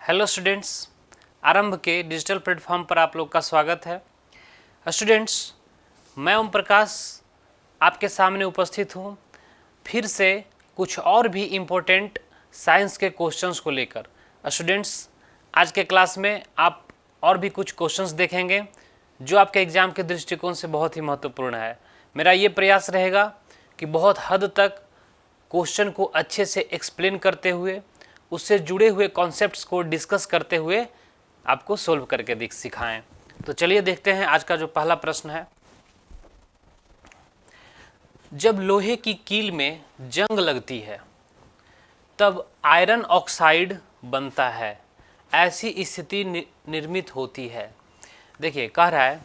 Hello students, आरंभ के digital platform पर आप लोग का स्वागत है। स्टूडेंट्स, मैं ओम प्रकाश आपके सामने उपस्थित हूँ फिर से कुछ और भी इम्पोर्टेंट साइंस के क्वेश्चंस को लेकर। स्टूडेंट्स, आज के क्लास में आप और भी कुछ क्वेश्चंस देखेंगे जो आपके एग्ज़ाम के दृष्टिकोण से बहुत ही महत्वपूर्ण है। मेरा ये प्रयास रहेगा कि बहुत हद तक क्वेश्चन को अच्छे से एक्सप्लेन करते हुए, उससे जुड़े हुए कॉन्सेप्ट्स को डिस्कस करते हुए आपको सोल्व करके सिखाएं। तो चलिए देखते हैं आज का जो पहला प्रश्न है। जब लोहे की कील में जंग लगती है तब आयरन ऑक्साइड बनता है, ऐसी स्थिति निर्मित होती है। देखिए, कह रहा है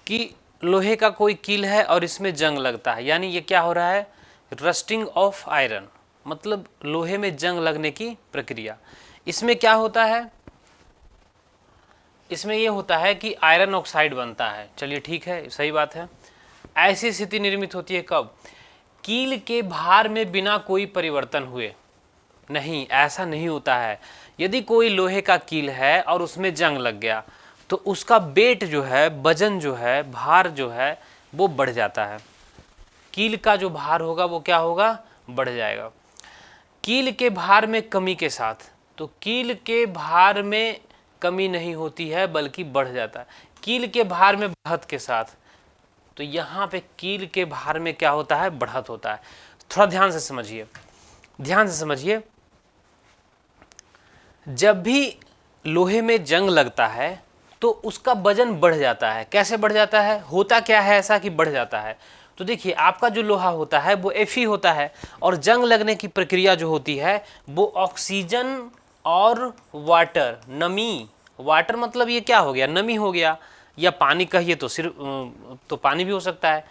कि लोहे का कोई कील है और इसमें जंग लगता है, यानी ये क्या हो रहा है, रस्टिंग ऑफ आयरन, मतलब लोहे में जंग लगने की प्रक्रिया। इसमें क्या होता है, इसमें यह होता है कि आयरन ऑक्साइड बनता है। चलिए ठीक है, सही बात है। ऐसी स्थिति निर्मित होती है कब, कील के भार में बिना कोई परिवर्तन हुए। नहीं, ऐसा नहीं होता है। यदि कोई लोहे का कील है और उसमें जंग लग गया तो उसका वेट जो है, वजन जो है, भार जो है वो बढ़ जाता है। कील का जो भार होगा वो क्या होगा, बढ़ जाएगा। कील के भार में कमी के साथ, तो कील के भार में कमी नहीं होती है बल्कि बढ़ जाता है। कील के भार में बढ़त के साथ, तो यहाँ पे कील के भार में क्या होता है, बढ़त होता है। थोड़ा ध्यान से समझिए, ध्यान से समझिए। जब भी लोहे में जंग लगता है तो उसका वजन बढ़ जाता है। कैसे बढ़ जाता है, होता क्या है ऐसा कि बढ़ जाता है। तो देखिए, आपका जो लोहा होता है वो Fe होता है और जंग लगने की प्रक्रिया जो होती है वो ऑक्सीजन और वाटर, नमी, वाटर मतलब ये क्या हो गया, नमी हो गया, या पानी कहिए तो सिर्फ तो पानी भी हो सकता है।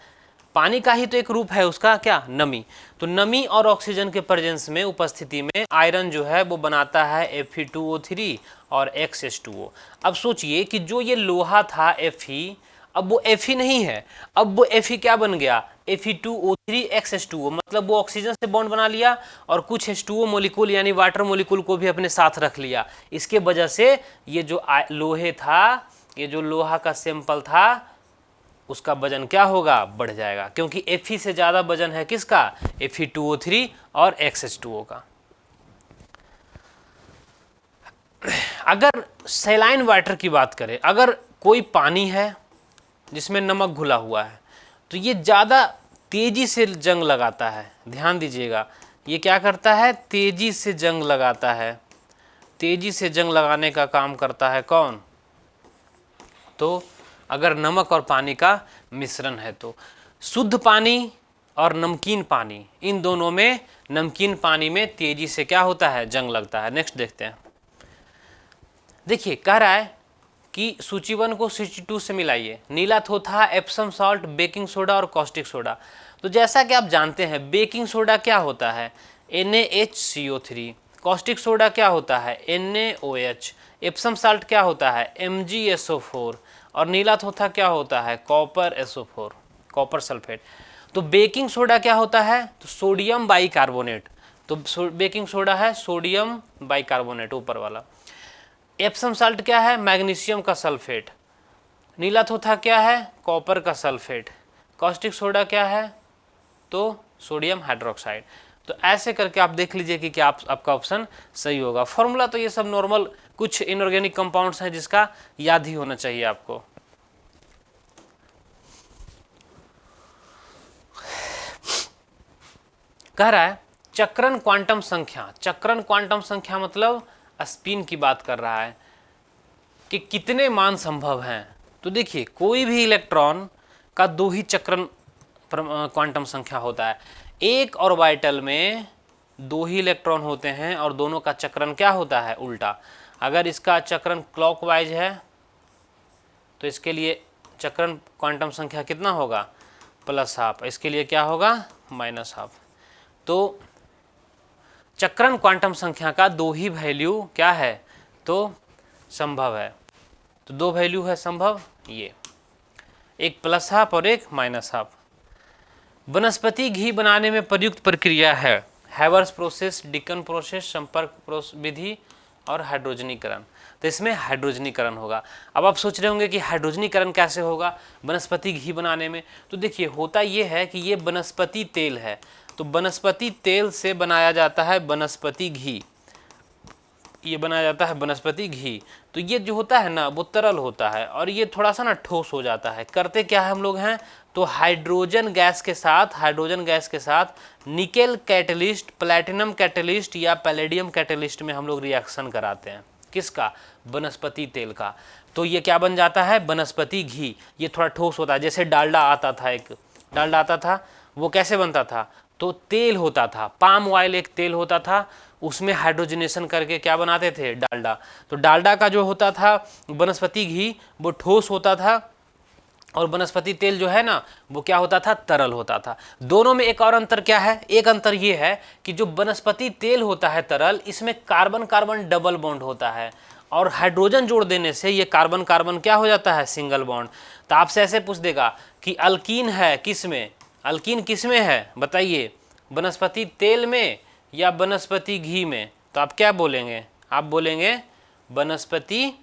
पानी का ही तो एक रूप है उसका, क्या, नमी। तो नमी और ऑक्सीजन के प्रेजेंस में, उपस्थिति में आयरन जो है वो बनाता है Fe2O3 और XH2O। अब सोचिए कि जो ये लोहा था Fe, अब वो Fe नहीं है, अब वो Fe क्या बन गया, Fe2O3 XH2O, मतलब वो ऑक्सीजन से बॉन्ड बना लिया और कुछ H2O मोलिकुल यानी वाटर मोलिकुल को भी अपने साथ रख लिया। इसके वजह से ये जो लोहे था, ये जो लोहा का सैंपल था, उसका वजन क्या होगा, बढ़ जाएगा, क्योंकि Fe से ज्यादा वजन है किसका, Fe2O3 और XH2O का। अगर सैलाइन वाटर की बात करें, अगर कोई पानी है जिसमें नमक घुला हुआ है तो ये ज़्यादा तेजी से जंग लगाता है। ध्यान दीजिएगा, ये क्या करता है, तेजी से जंग लगाता है। तेजी से जंग लगाने का काम करता है कौन, तो अगर नमक और पानी का मिश्रण है तो शुद्ध पानी और नमकीन पानी, इन दोनों में नमकीन पानी में तेजी से क्या होता है, जंग लगता है। नेक्स्ट देखते हैं। देखिए, कह रहा है कि सूची 1 को सूची 2 से मिलाइए। नीला थोथा, एप्सम सॉल्ट, बेकिंग सोडा और कॉस्टिक सोडा। तो जैसा कि आप जानते हैं, बेकिंग सोडा क्या होता है, NaHCO3। कॉस्टिक सोडा क्या होता है, NaOH। एप्सम सॉल्ट क्या होता है, MgSO4। और नीला थोथा क्या होता है, कॉपर SO4, कॉपर सल्फेट। तो बेकिंग सोडा क्या होता है, तो सोडियम बाइकार्बोनेट। तो बेकिंग सोडा है सोडियम बाइकार्बोनेट, ऊपर वाला। एप्सम साल्ट क्या है, मैग्नीशियम का सल्फेट। नीला थोथा क्या है, कॉपर का सल्फेट। कॉस्टिक सोडा क्या है, तो सोडियम हाइड्रोक्साइड। तो ऐसे करके आप देख लीजिए कि क्या आपका ऑप्शन सही होगा। फॉर्मूला तो ये सब नॉर्मल कुछ इनऑर्गेनिक कंपाउंड्स हैं जिसका याद ही होना चाहिए आपको। कह रहा है चक्रण क्वांटम संख्या। चक्रण क्वांटम संख्या मतलब स्पिन की बात कर रहा है कि कितने मान संभव हैं। तो देखिए, कोई भी इलेक्ट्रॉन का 2 ही चक्रण क्वांटम संख्या होता है। एक ऑर्बिटल में 2 ही इलेक्ट्रॉन होते हैं और दोनों का चक्रण क्या होता है, उल्टा। अगर इसका चक्रण क्लॉकवाइज है तो इसके लिए चक्रण क्वांटम संख्या कितना होगा, +½ इसके लिए क्या होगा, -½ तो चक्रण क्वांटम संख्या का 2 ही वैल्यू क्या है, तो संभव है। तो 2 वैल्यू है संभव, ये एक +½ और एक -½ वनस्पति घी बनाने में प्रयुक्त प्रक्रिया है हैवर्स प्रोसेस, डिकन प्रोसेस, संपर्क विधि और हाइड्रोजनीकरण। तो इसमें हाइड्रोजनीकरण होगा। अब आप सोच रहे होंगे कि हाइड्रोजनीकरण कैसे होगा वनस्पति घी बनाने में। तो देखिए होता ये है कि ये वनस्पति तेल है, तो वनस्पति तेल से बनाया जाता है वनस्पति घी, ये बनाया जाता है वनस्पति घी। तो ये जो होता है ना वो तरल होता है और ये थोड़ा सा ना ठोस हो जाता है। करते क्या है हम लोग हैं, तो हाइड्रोजन गैस के साथ निकेल कैटलिस्ट, प्लैटिनम कैटलिस्ट या पैलेडियम कैटलिस्ट में हम लोग रिएक्शन कराते हैं। किसका, वनस्पति तेल का। तो ये क्या बन जाता है, वनस्पति घी। ये थोड़ा ठोस होता है, जैसे डालडा आता था, एक डालडा आता था, वो कैसे बनता था, तो तेल होता था, पाम ऑयल एक तेल होता था, उसमें हाइड्रोजनेशन करके क्या बनाते थे, डालडा। तो डालडा का जो होता था वनस्पति घी वो ठोस होता था और वनस्पति तेल जो है ना वो क्या होता था, तरल होता था। दोनों में एक और अंतर क्या है, एक अंतर ये है कि जो वनस्पति तेल होता है तरल, इसमें कार्बन कार्बन डबल बॉन्ड होता है और हाइड्रोजन जोड़ देने से ये कार्बन कार्बन क्या हो जाता है, सिंगल बॉन्ड। तो आपसे ऐसे पूछ देगा कि अल्कीन है किसमें, अल्कीन किसमें है बताइए, वनस्पति तेल में या वनस्पति घी में। तो आप क्या बोलेंगे, आप बोलेंगे वनस्पति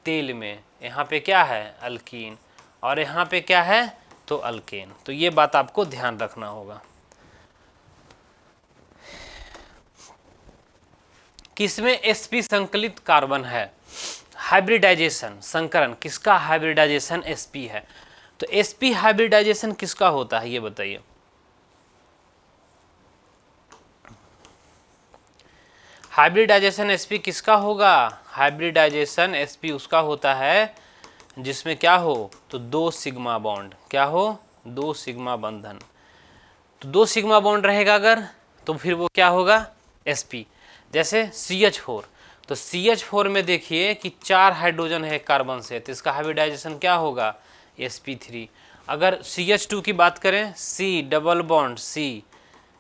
तेल में। यहाँ पे क्या है, अल्कीन, और यहाँ पे क्या है, तो अल्केन। तो ये बात आपको ध्यान रखना होगा। किसमें sp संकलित कार्बन है, हाइब्रिडाइजेशन, संकरण, किसका हाइब्रिडाइजेशन sp है। तो sp हाइब्रिडाइजेशन किसका होता है ये बताइए। हाइब्रिडाइजेशन sp किसका होगा, हाइब्रिडाइजेशन sp उसका होता है जिसमें क्या हो, तो 2 सिग्मा बॉन्ड, क्या हो, 2 सिग्मा बंधन। तो 2 सिग्मा बॉन्ड रहेगा अगर, तो फिर वो क्या होगा, sp। जैसे CH4, तो CH4 में देखिए कि 4 हाइड्रोजन है कार्बन से, तो इसका हाइब्रिडाइजेशन क्या होगा, sp3। अगर CH2 की बात करें, C डबल बॉन्ड C,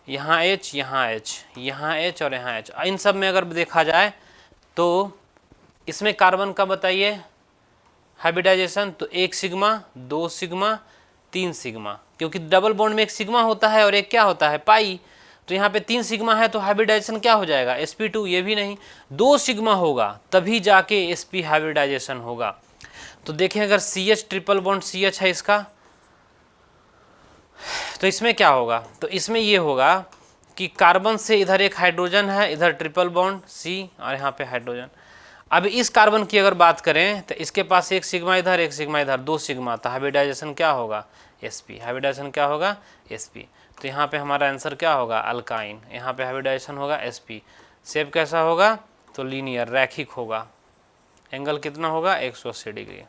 यहाँ H, यहाँ H, यहाँ H और यहाँ H, इन सब में अगर देखा जाए तो इसमें कार्बन का बताइए हाइब्रिडाइजेशन, तो 1 सिग्मा, 2 सिग्मा, 3 सिग्मा, क्योंकि डबल बॉन्ड में एक सिग्मा होता है और एक क्या होता है, पाई। तो यहाँ पे 3 सिग्मा है तो हाइब्रिडाइजेशन क्या हो जाएगा, sp2। ये भी नहीं, 2 सिग्मा होगा तभी जाके sp हाइब्रिडाइजेशन होगा। तो देखें अगर CH ट्रिपल बॉन्ड CH है इसका, तो इसमें क्या होगा, तो इसमें ये होगा कि कार्बन से इधर एक हाइड्रोजन है, इधर ट्रिपल बॉन्ड C और यहाँ पे हाइड्रोजन। अब इस कार्बन की अगर बात करें तो इसके पास 1 सिग्मा इधर, 1 सिग्मा इधर, 2 सिग्मा, तो हाइब्रिडाइजेशन क्या होगा, sp, हाइब्रिडाइजेशन क्या होगा, sp। तो यहाँ पे हमारा आंसर क्या होगा, अल्काइन, यहाँ पे हाइब्रिडाइजेशन होगा sp। शेप कैसा होगा, तो लीनियर, रैखिक होगा। एंगल कितना होगा, 180 डिग्री।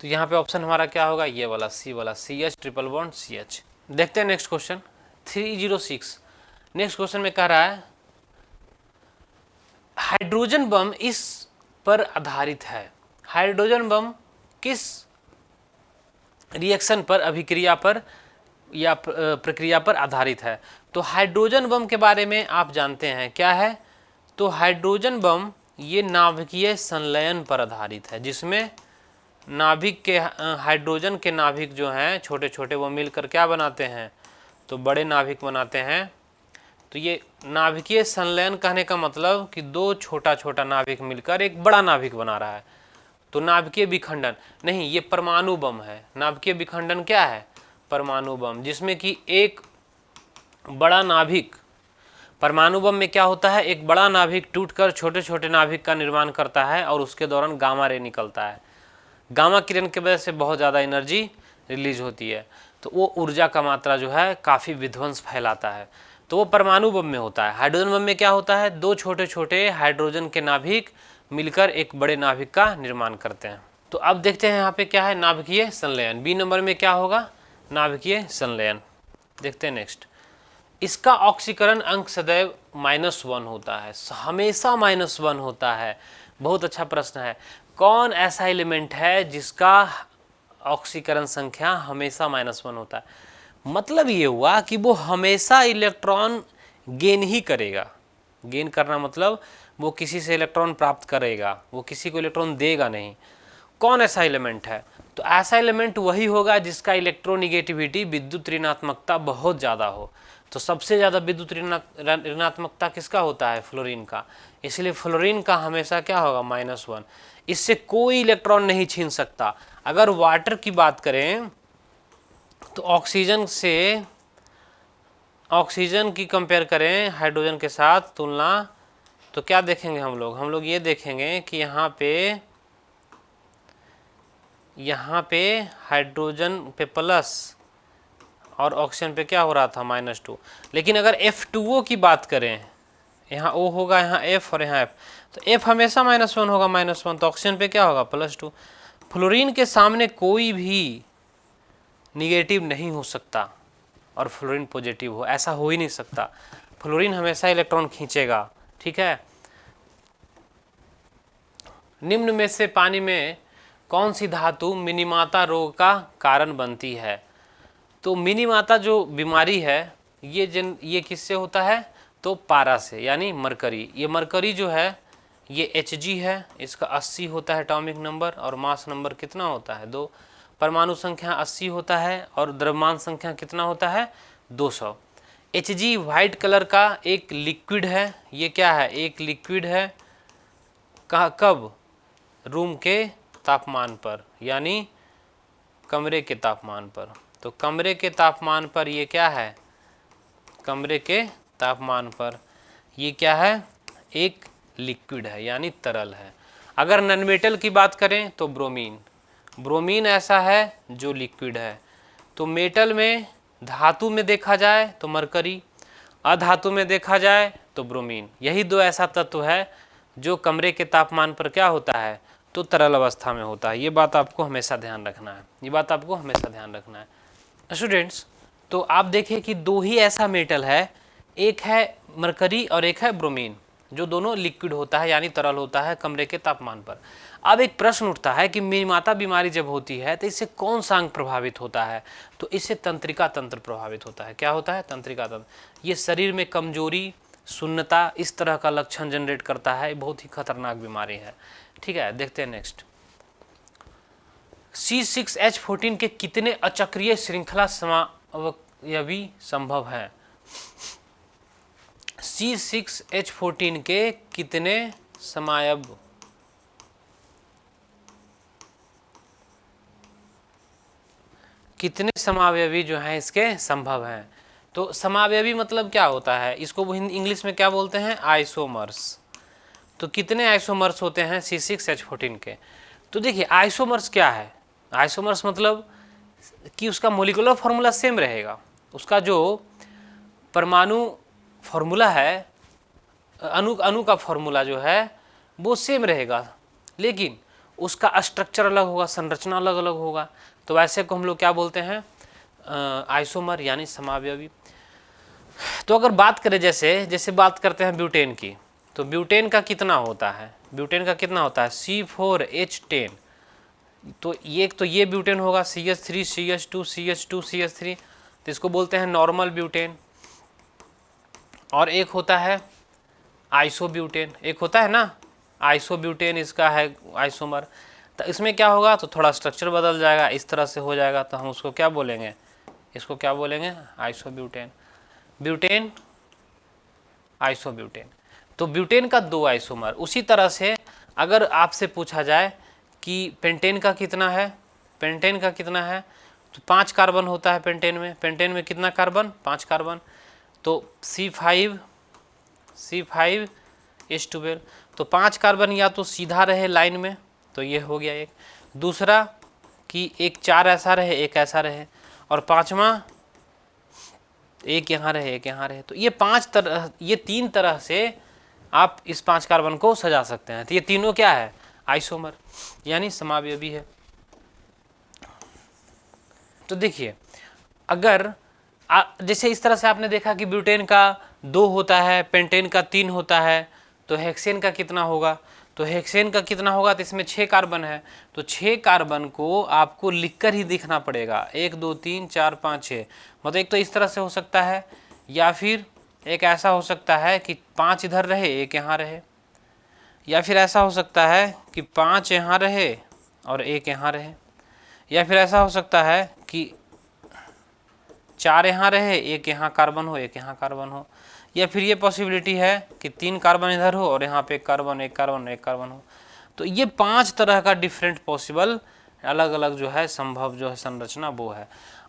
तो यहाँ पे ऑप्शन हमारा क्या होगा, ये वाला C वाला, CH ट्रिपल बॉन्ड CH। देखते हैं नेक्स्ट क्वेश्चन 306। नेक्स्ट क्वेश्चन में कह रहा है हाइड्रोजन बम इस पर आधारित है। हाइड्रोजन बम किस रिएक्शन पर, अभिक्रिया पर या प्रक्रिया पर आधारित है। तो हाइड्रोजन बम के बारे में आप जानते हैं क्या है, तो हाइड्रोजन बम ये नाभिकीय संलयन पर आधारित है, जिसमें नाभिक के हाइड्रोजन के नाभिक जो हैं छोटे छोटे वो मिलकर क्या बनाते हैं, तो बड़े नाभिक बनाते हैं। तो ये नाभिकीय संलयन कहने का मतलब कि 2 छोटा छोटा नाभिक मिलकर एक बड़ा नाभिक बना रहा है। तो नाभिकीय विखंडन नहीं, ये परमाणु बम है। नाभिकीय विखंडन क्या है, परमाणु बम, जिसमें कि एक बड़ा नाभिक, परमाणु बम में क्या होता है, एक बड़ा नाभिक टूटकर छोटे छोटे नाभिक का निर्माण करता है और उसके दौरान गामा रे निकलता है। गामा किरण की वजह से बहुत ज़्यादा एनर्जी रिलीज होती है, तो वो ऊर्जा का मात्रा जो है काफ़ी विध्वंस फैलाता है। तो वो परमाणु बम में होता है। हाइड्रोजन बम में क्या होता है, 2 छोटे छोटे हाइड्रोजन के नाभिक मिलकर एक बड़े नाभिक का निर्माण करते हैं। तो अब देखते हैं यहाँ पे क्या है, नाभिकीय संलयन। बी नंबर में क्या होगा, नाभिकीय संलयन। देखते हैं नेक्स्ट। इसका ऑक्सीकरण अंक सदैव -1 होता है, हमेशा -1 होता है। बहुत अच्छा प्रश्न है। कौन ऐसा एलिमेंट है जिसका ऑक्सीकरण संख्या हमेशा -1 होता है। मतलब ये हुआ कि वो हमेशा इलेक्ट्रॉन गेन ही करेगा। गेन करना मतलब वो किसी से इलेक्ट्रॉन प्राप्त करेगा, वो किसी को इलेक्ट्रॉन देगा नहीं। कौन ऐसा एलिमेंट है, तो ऐसा एलिमेंट वही होगा जिसका इलेक्ट्रोनिगेटिविटी, विद्युत ऋणात्मकता बहुत ज़्यादा हो। तो सबसे ज़्यादा विद्युत ऋणात्मकता किसका होता है? फ्लोरीन का। इसलिए फ्लोरीन का हमेशा क्या होगा? -1। इससे कोई इलेक्ट्रॉन नहीं छीन सकता। अगर वाटर की बात करें तो ऑक्सीजन की कंपेयर करें हाइड्रोजन के साथ तुलना, तो क्या देखेंगे हम लोग ये देखेंगे कि यहाँ पे हाइड्रोजन पे प्लस और ऑक्सीजन पे क्या हो रहा था? -2। लेकिन अगर F2O की बात करें, यहाँ O होगा, यहाँ F और यहाँ F, तो F हमेशा -1 होगा, -1, तो ऑक्सीजन पे क्या होगा? +2। फ्लोरीन के सामने कोई भी निगेटिव नहीं हो सकता और फ्लोरीन पॉजिटिव हो, ऐसा हो ही नहीं सकता। फ्लोरीन हमेशा इलेक्ट्रॉन खींचेगा, ठीक है। निम्न में से पानी में कौन सी धातु मिनीमाता रोग का कारण बनती है? तो मिनीमाता जो बीमारी है ये किससे होता है? तो पारा से, यानी मरकरी। ये मरकरी जो है ये Hg है, इसका 80 होता है एटॉमिक नंबर और मास नंबर कितना होता है? 2। परमाणु संख्या 80 होता है और द्रव्यमान संख्या कितना होता है? 200। Hg वाइट कलर का एक लिक्विड है। ये क्या है? एक लिक्विड है। कब? रूम के तापमान पर, यानी कमरे के तापमान पर। तो कमरे के तापमान पर ये क्या है? कमरे के तापमान पर ये क्या है? एक लिक्विड है, यानी तरल है। अगर नॉनमेटल की बात करें तो ब्रोमीन ऐसा है जो लिक्विड है। तो मेटल में, धातु में देखा जाए तो मरकरी, अधातु में देखा जाए तो ब्रोमीन। यही दो ऐसा तत्व है जो कमरे के तापमान पर क्या होता है? तो तरल अवस्था में होता है। ये बात आपको हमेशा ध्यान रखना है। स्टूडेंट्स, तो आप देखिए कि दो ही ऐसा मेटल है, एक है मरकरी और एक है ब्रोमीन, जो दोनों लिक्विड होता है, यानी तरल होता है कमरे के तापमान पर। अब एक प्रश्न उठता है कि मिनीमाता बीमारी जब होती है तो इससे कौन सा अंग प्रभावित होता है? तो इससे तंत्रिका तंत्र प्रभावित होता है। क्या होता है? तंत्रिका तंत्र। ये शरीर में कमजोरी, शून्यता, इस तरह का लक्षण जनरेट करता है। बहुत ही खतरनाक बीमारी है, ठीक है। देखते हैं नेक्स्ट। C6H14 के कितने अचक्रीय श्रृंखला समावयवी संभव है? C6H14 के कितने समावयवी जो हैं इसके संभव हैं? तो समावयवी मतलब क्या होता है? इसको इंग्लिश में क्या बोलते हैं? आइसोमर्स। तो कितने आइसोमर्स होते हैं C6H14 के? तो देखिए आइसोमर्स क्या है? आइसोमर्स मतलब कि उसका मोलिकुलर फॉर्मूला सेम रहेगा, उसका जो परमाणु फॉर्मूला है, अणु का फॉर्मूला जो है वो सेम रहेगा, लेकिन उसका स्ट्रक्चर अलग होगा, संरचना अलग अलग होगा। तो वैसे को हम लोग क्या बोलते हैं? आइसोमर, यानी समावयवी। तो अगर बात करें जैसे बात करते हैं ब्यूटेन की, तो ब्यूटेन का कितना होता है? C4H10। तो ये ब्यूटेन होगा, CH3 CH2 CH2 CH3, तो इसको बोलते हैं नॉर्मल ब्यूटेन। और एक होता है आइसोब्यूटेन, एक होता है ना आइसोब्यूटेन, इसका है आइसोमर। तो इसमें क्या होगा? तो थोड़ा स्ट्रक्चर बदल जाएगा, इस तरह से हो जाएगा, तो हम उसको क्या बोलेंगे? इसको क्या बोलेंगे? आइसोब्यूटेन। Butane, isobutane. तो ब्यूटेन का 2 आइसोमर। उसी तरह से अगर आपसे पूछा जाए कि पेंटेन का कितना है, तो 5 कार्बन होता है पेंटेन में कितना कार्बन? 5 कार्बन। तो C5H12। तो 5 कार्बन या तो सीधा रहे लाइन में, तो ये हो गया एक। दूसरा कि एक 4 ऐसा रहे, एक ऐसा रहे, और पांचवा एक यहाँ रहे, एक यहाँ रहे। तो ये 3 तरह से आप इस 5 कार्बन को सजा सकते हैं। तो ये तीनों क्या है? आइसोमर, यानी समावयवी है। तो देखिए अगर जैसे इस तरह से आपने देखा कि ब्यूटेन का 2 होता है, पेंटेन का 3 होता है, तो हेक्सेन का कितना होगा? तो इसमें 6 कार्बन है, तो 6 कार्बन को आपको लिखकर ही दिखना पड़ेगा। 1 2 3 4 5 6। मतलब एक तो इस तरह से हो सकता है, या फिर एक ऐसा हो सकता है कि 5 इधर रहे, एक यहाँ रहे, या फिर ऐसा हो सकता है कि 5 यहाँ रहे और एक यहाँ रहे, या फिर ऐसा हो सकता है कि 4 यहाँ रहे, एक यहाँ कार्बन हो, एक यहाँ कार्बन हो, या फिर ये पॉसिबिलिटी है कि 3 कार्बन इधर हो और यहाँ पे एक कार्बन एक कार्बन एक कार्बन हो। तो ये 5 तरह का डिफरेंट पॉसिबल अलग अलग जो है संभव जो है संरचना वो है।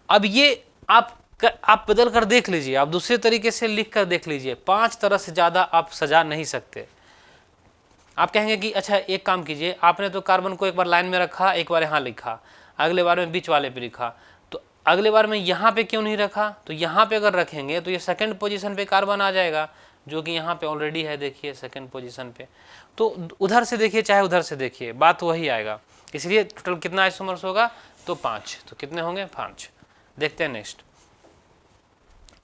अब ये आप बदल कर देख लीजिए, आप दूसरे तरीके से लिख कर देख लीजिए, 5 तरह से ज़्यादा आप सजा नहीं सकते। आप कहेंगे कि अच्छा एक काम कीजिए, आपने तो कार्बन को एक बार लाइन में रखा, एक बार यहाँ लिखा, अगले बार में बीच वाले पे लिखा, तो अगले बार में यहाँ पे क्यों नहीं रखा? तो यहाँ पे अगर रखेंगे तो ये सेकंड पोजीशन पे कार्बन आ जाएगा, जो कि यहाँ पे ऑलरेडी है, देखिए सेकंड पोजीशन पे। तो उधर से देखिए चाहे उधर से देखिए, बात वही आएगा। इसलिए टोटल कितना आइसोमर्स होगा? तो 5। तो कितने होंगे? 5। देखते हैं नेक्स्ट।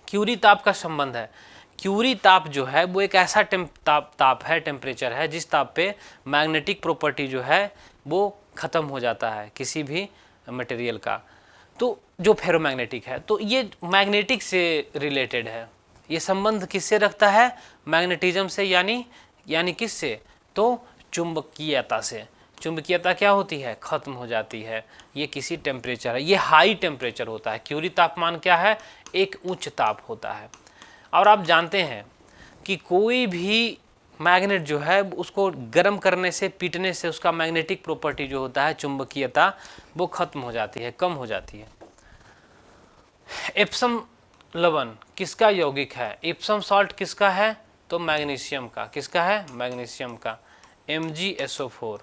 क्यूरी ताप का संबंध है। क्यूरी ताप जो है वो एक ऐसा ताप है, टेम्परेचर है, जिस ताप पे मैग्नेटिक प्रॉपर्टी जो है वो ख़त्म हो जाता है किसी भी मटेरियल का, तो जो फेरोमैग्नेटिक है। तो ये मैग्नेटिक से रिलेटेड है, ये संबंध किससे रखता है? मैग्नेटिज्म से, यानी किससे? तो चुंबकीयता से। चुंबकीयता क्या होती है? खत्म हो जाती है। ये किसी टेम्परेचर है, ये हाई टेम्परेचर होता है। क्यूरी तापमान क्या है? एक उच्च ताप होता है। और आप जानते हैं कि कोई भी मैग्नेट जो है उसको गर्म करने से, पीटने से उसका मैग्नेटिक प्रॉपर्टी जो होता है, चुंबकीयता, वो खत्म हो जाती है, कम हो जाती है। एप्सम लवण किसका यौगिक है? एप्सम सॉल्ट किसका है? तो मैग्नीशियम का। किसका है? मैग्नीशियम का। MgSO4,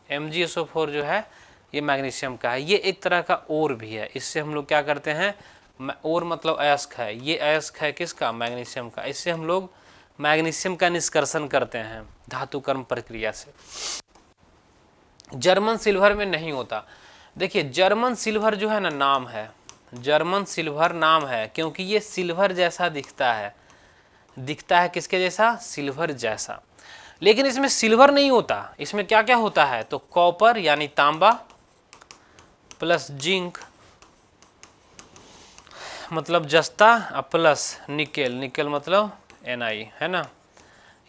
MgSO4 जो है ये मैग्नीशियम का है। ये एक तरह का ओर भी है, इससे हम लोग क्या करते हैं? ओर मतलब अयस्क है, ये अयस्क है किसका? मैग्नीशियम का। इससे हम लोग मैग्नीशियम का निष्कर्षण करते हैं धातु कर्म प्रक्रिया से। जर्मन सिल्वर में नहीं होता। देखिए जर्मन सिल्वर जो है ना, नाम है, जर्मन सिल्वर नाम है, क्योंकि ये सिल्वर जैसा दिखता है। दिखता है किसके जैसा? सिल्वर जैसा। लेकिन इसमें सिल्वर नहीं होता, इसमें क्या क्या होता है? तो कॉपर यानी तांबा प्लस जिंक मतलब जस्ता, प्लस निकेल, निकेल मतलब Na, है ना,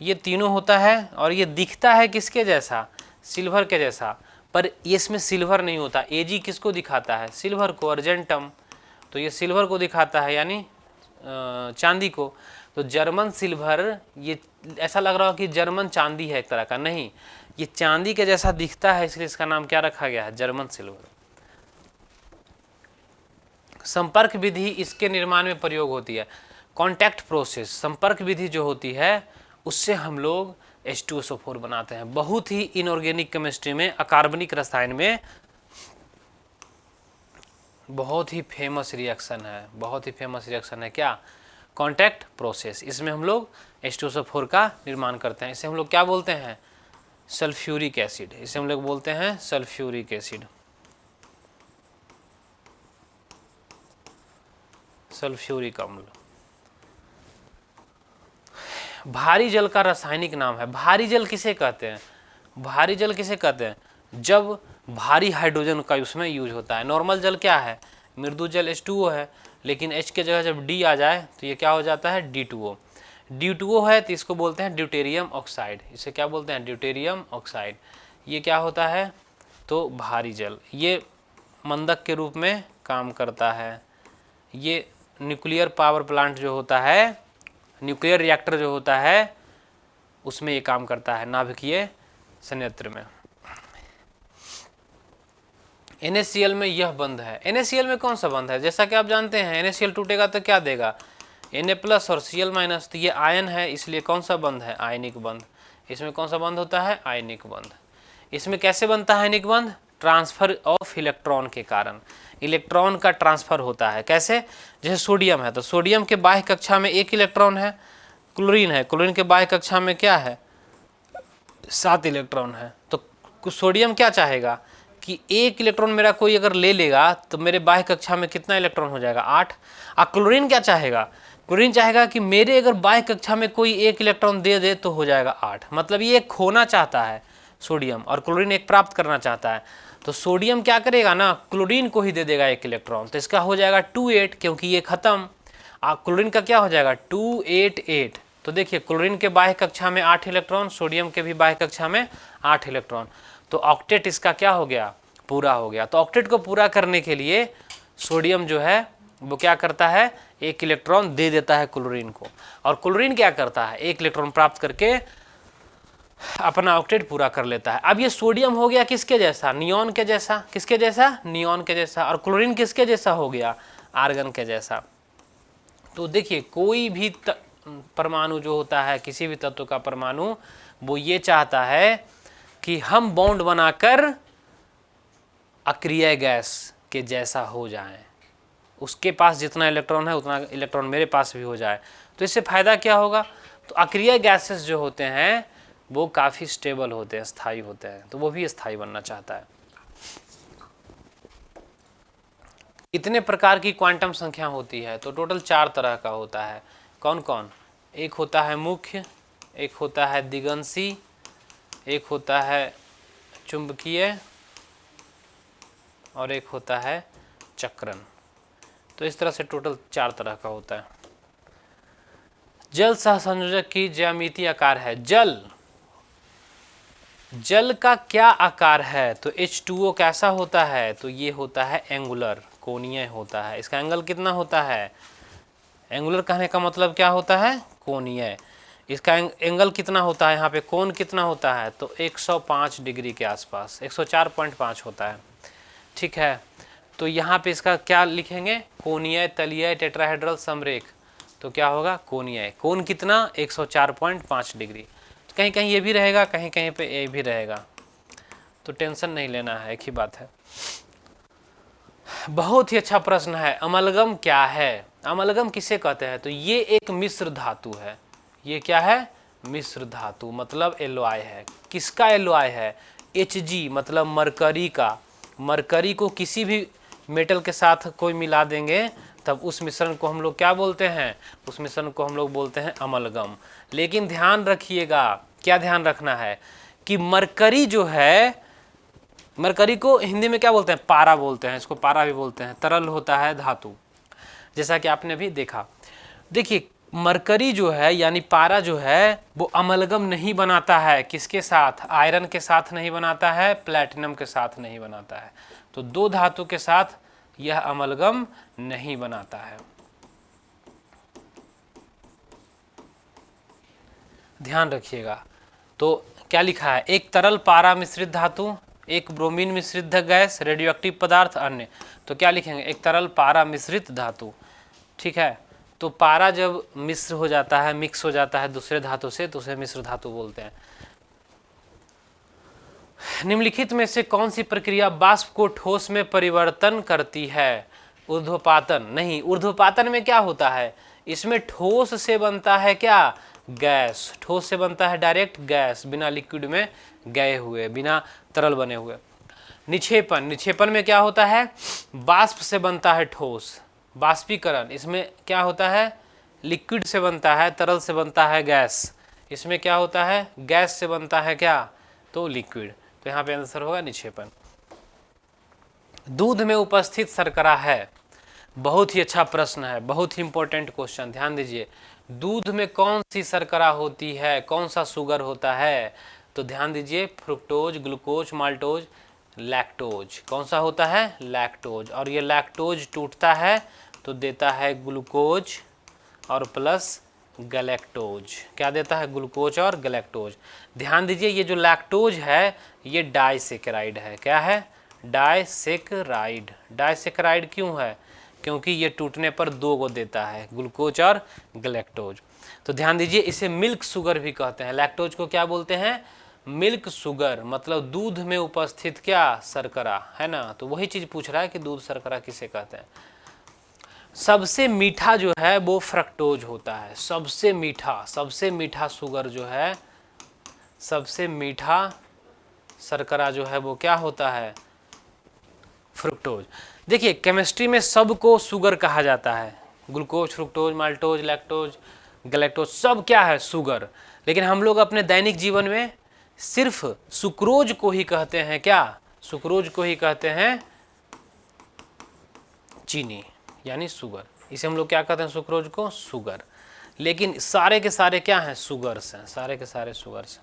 ये तीनों होता है। और ये दिखता है किसके जैसा? सिल्वर के जैसा, पर इसमें सिल्वर नहीं होता। Ag किसको दिखाता है? सिल्वर को, अर्जेंटम, तो ये सिल्वर को दिखाता है, यानी चांदी को। तो जर्मन सिल्वर, ये ऐसा लग रहा हो कि जर्मन चांदी है एक तरह का, नहीं, ये चांदी के जैसा दिखता है, इसलिए इसका नाम क्या रखा गया है? German silver. संपर्क विधि इसके निर्माण में प्रयोग होती है। कॉन्टैक्ट प्रोसेस, संपर्क विधि जो होती है उससे हम लोग H2SO4 बनाते हैं। बहुत ही इनऑर्गेनिक केमिस्ट्री में, अकार्बनिक रसायन में बहुत ही फेमस रिएक्शन है, बहुत ही फेमस रिएक्शन है। क्या? Contact process. इसमें हम लोग H2SO4 का निर्माण करते हैं। इसे हम लोग क्या बोलते हैं? Sulphuric acid. इसे हम लोग बोलते हैं सल्फ्यूरिक एसिड, सल्फ्यूरिक अम्ल। भारी जल का रासायनिक नाम है। भारी जल किसे कहते हैं? भारी जल किसे कहते हैं? जब भारी हाइड्रोजन का उसमें यूज होता है। नॉर्मल जल क्या है? मृदु जल H2O है, लेकिन H के जगह जब D आ जाए तो ये क्या हो जाता है? D2O। D2O है तो इसको बोलते हैं ड्यूटेरियम ऑक्साइड। इसे क्या बोलते हैं? Deuterium oxide. ये क्या होता है? तो भारी जल, ये मंदक के रूप में काम करता है। ये न्यूक्लियर पावर प्लांट जो होता है, न्यूक्लियर रिएक्टर जो होता है, उसमें ये काम करता है, नाभिकीय संयंत्र में। NaCl में यह बंध है। NaCl में कौन सा बंध है? जैसा कि आप जानते हैं NaCl टूटेगा तो क्या देगा? Na+ और Cl-। तो ये आयन है, इसलिए कौन सा बंध है? आयनिक बंध। इसमें कौन सा बंध होता है? आयनिक बंध। इसमें कैसे बनता है आयनिक बंध? ट्रांसफर ऑफ इलेक्ट्रॉन के कारण इलेक्ट्रॉन का ट्रांसफर होता है। कैसे? जैसे सोडियम है तो सोडियम के बाह्य कक्षा में 1 इलेक्ट्रॉन है। क्लोरीन है, क्लोरीन के बाह्य कक्षा में क्या है? 7 इलेक्ट्रॉन है। तो सोडियम क्या चाहेगा कि 1 इलेक्ट्रॉन मेरा कोई अगर ले लेगा तो मेरे बाह्य कक्षा में कितना इलेक्ट्रॉन हो जाएगा? 8। क्लोरीन क्या चाहेगा? क्लोरीन चाहेगा कि मेरे अगर बाह्य कक्षा में कोई 1 इलेक्ट्रॉन दे दे तो हो जाएगा 8। मतलब ये एक खोना चाहता है सोडियम, और क्लोरीन एक प्राप्त करना चाहता है। तो सोडियम क्या करेगा ना, क्लोरीन को ही दे देगा 1 इलेक्ट्रॉन, तो इसका हो जाएगा 2-8, क्योंकि ये खत्म। क्लोरीन का क्या हो जाएगा? 2-8-8। तो देखिए क्लोरीन के बाह्य कक्षा में 8 इलेक्ट्रॉन, सोडियम के भी बाह्य कक्षा में 8 इलेक्ट्रॉन। तो ऑक्टेट इसका क्या हो गया? पूरा हो गया। तो ऑक्टेट को पूरा करने के लिए सोडियम जो है वो क्या करता है, एक इलेक्ट्रॉन दे देता है क्लोरीन को, और क्लोरीन क्या करता है, एक इलेक्ट्रॉन प्राप्त करके अपना ऑक्टेट पूरा कर लेता है। अब ये सोडियम हो गया किसके जैसा, नियॉन के जैसा, किसके जैसा, नियॉन के जैसा, और क्लोरीन किसके जैसा हो गया, आर्गन के जैसा। तो देखिए कोई भी परमाणु जो होता है, किसी भी तत्व का परमाणु, वो ये चाहता है कि हम बॉन्ड बनाकर अक्रिय गैस के जैसा हो जाएं, उसके पास जितना इलेक्ट्रॉन है उतना इलेक्ट्रॉन मेरे पास भी हो जाए। तो इससे फायदा क्या होगा, तो अक्रिय गैसेस जो होते हैं वो काफ़ी स्टेबल होते हैं, स्थायी होते हैं, तो वो भी स्थायी बनना चाहता है। कितने प्रकार की क्वांटम संख्या होती है, तो टोटल 4 तरह का होता है। कौन कौन, एक होता है मुख्य, एक होता है दिगंशी, एक होता है चुंबकीय, और एक होता है चक्रण। तो इस तरह से टोटल 4 तरह का होता है। जल सहसंयोजक की ज्यामितीय आकार है। जल का क्या आकार है, तो H2O कैसा होता है, तो ये होता है एंगुलर, कोणीय होता है। इसका एंगल कितना होता है, एंगुलर कहने का मतलब क्या होता है, कोणीय। इसका एंगल कितना होता है, यहाँ पे कोण कितना होता है, तो 105 डिग्री के आसपास, 104.5 होता है, ठीक है। तो यहाँ पे इसका क्या लिखेंगे, कोणीय तलीय टेट्राहेड्रल समरेख, तो क्या होगा, कोणीय। कोण कितना, 104.5 डिग्री। तो कहीं कहीं ये भी रहेगा, कहीं कहीं पे ये भी रहेगा, तो टेंशन नहीं लेना है, एक ही बात है। बहुत ही अच्छा प्रश्न है, अमलगम क्या है, अमलगम किसे कहते हैं, तो ये एक मिश्र धातु है। ये क्या है, मिश्र धातु, मतलब एलॉय है। किसका एलॉय है, Hg, मतलब मरकरी का। मरकरी को किसी भी मेटल के साथ कोई मिला देंगे तब उस मिश्रण को हम लोग क्या बोलते हैं, उस मिश्रण को हम लोग बोलते हैं अमलगम। लेकिन ध्यान रखिएगा, क्या ध्यान रखना है कि मरकरी जो है, मरकरी को हिंदी में क्या बोलते हैं, पारा बोलते हैं, इसको पारा भी बोलते हैं, तरल होता है धातु, जैसा कि आपने भी देखा। देखिए मरकरी जो है यानी पारा जो है वो अमलगम नहीं बनाता है, किसके साथ, आयरन के साथ नहीं बनाता है, प्लैटिनम के साथ नहीं बनाता है। तो 2 धातु के साथ यह अमलगम नहीं बनाता है, ध्यान रखिएगा। तो क्या लिखा है, एक तरल पारा मिश्रित धातु, एक ब्रोमीन मिश्रित गैस, रेडियोएक्टिव पदार्थ, अन्य। तो क्या लिखेंगे, एक तरल पारा मिश्रित धातु, ठीक है। तो पारा जब मिश्र हो जाता है, मिक्स हो जाता है दूसरे धातु से, तो उसे मिश्र धातु बोलते हैं। निम्नलिखित में से कौन सी प्रक्रिया वाष्प को ठोस में परिवर्तन करती है, ऊर्ध्वपातन। नहीं, ऊर्ध्वपातन में क्या होता है, इसमें ठोस से बनता है क्या, गैस, ठोस से बनता है डायरेक्ट गैस, बिना लिक्विड में गए हुए, बिना तरल बने हुए। निक्षेपण, निक्षेपण में क्या होता है, वाष्प से बनता है ठोस। बाष्पीकरण, इसमें क्या होता है, लिक्विड से बनता है, तरल से बनता है गैस। इसमें क्या होता है, गैस से बनता है क्या, तो लिक्विड। तो यहाँ पे आंसर होगा निक्षेपण। दूध में उपस्थित शर्करा है, बहुत ही अच्छा प्रश्न है, बहुत ही इंपॉर्टेंट क्वेश्चन, ध्यान दीजिए। दूध में कौन सी शर्करा होती है, कौन सा शुगर होता है, तो ध्यान दीजिए, फ्रुक्टोज, ग्लूकोज, माल्टोज, लैक्टोज। कौन सा होता है, लैक्टोज। और ये लैक्टोज टूटता है तो देता है ग्लूकोज और प्लस गैलेक्टोज। क्या देता है, ग्लूकोज और गैलेक्टोज। ध्यान दीजिए, ये जो लैक्टोज है ये डाइसेकेराइड है। क्या है, डाइसेकेराइड। डाइसेकेराइड क्यों है, क्योंकि ये टूटने पर 2 को देता है, ग्लूकोज और गैलेक्टोज। तो ध्यान दीजिए, इसे मिल्क शुगर भी कहते हैं। लैक्टोज को क्या बोलते हैं, मिल्क शुगर, मतलब दूध में उपस्थित क्या, शर्करा, है ना। तो वही चीज पूछ रहा है कि दूध शर्करा किसे कहते हैं। सबसे मीठा जो है वो फ्रक्टोज होता है, सबसे मीठा शुगर जो है, सबसे मीठा शर्करा जो है वो क्या होता है, फ्रुक्टोज। देखिए केमिस्ट्री में सबको शुगर कहा जाता है, glucose, fructose, maltose, lactose, galactose, सब क्या है, शुगर। लेकिन हम लोग अपने दैनिक जीवन में सिर्फ सुक्रोज को ही कहते हैं, क्या, सुक्रोज को ही कहते हैं चीनी, यानी शुगर। इसे हम लोग क्या कहते हैं, सुक्रोज को शुगर। लेकिन सारे के सारे क्या हैं, शुगर्स हैं, सारे के सारे शुगर्स।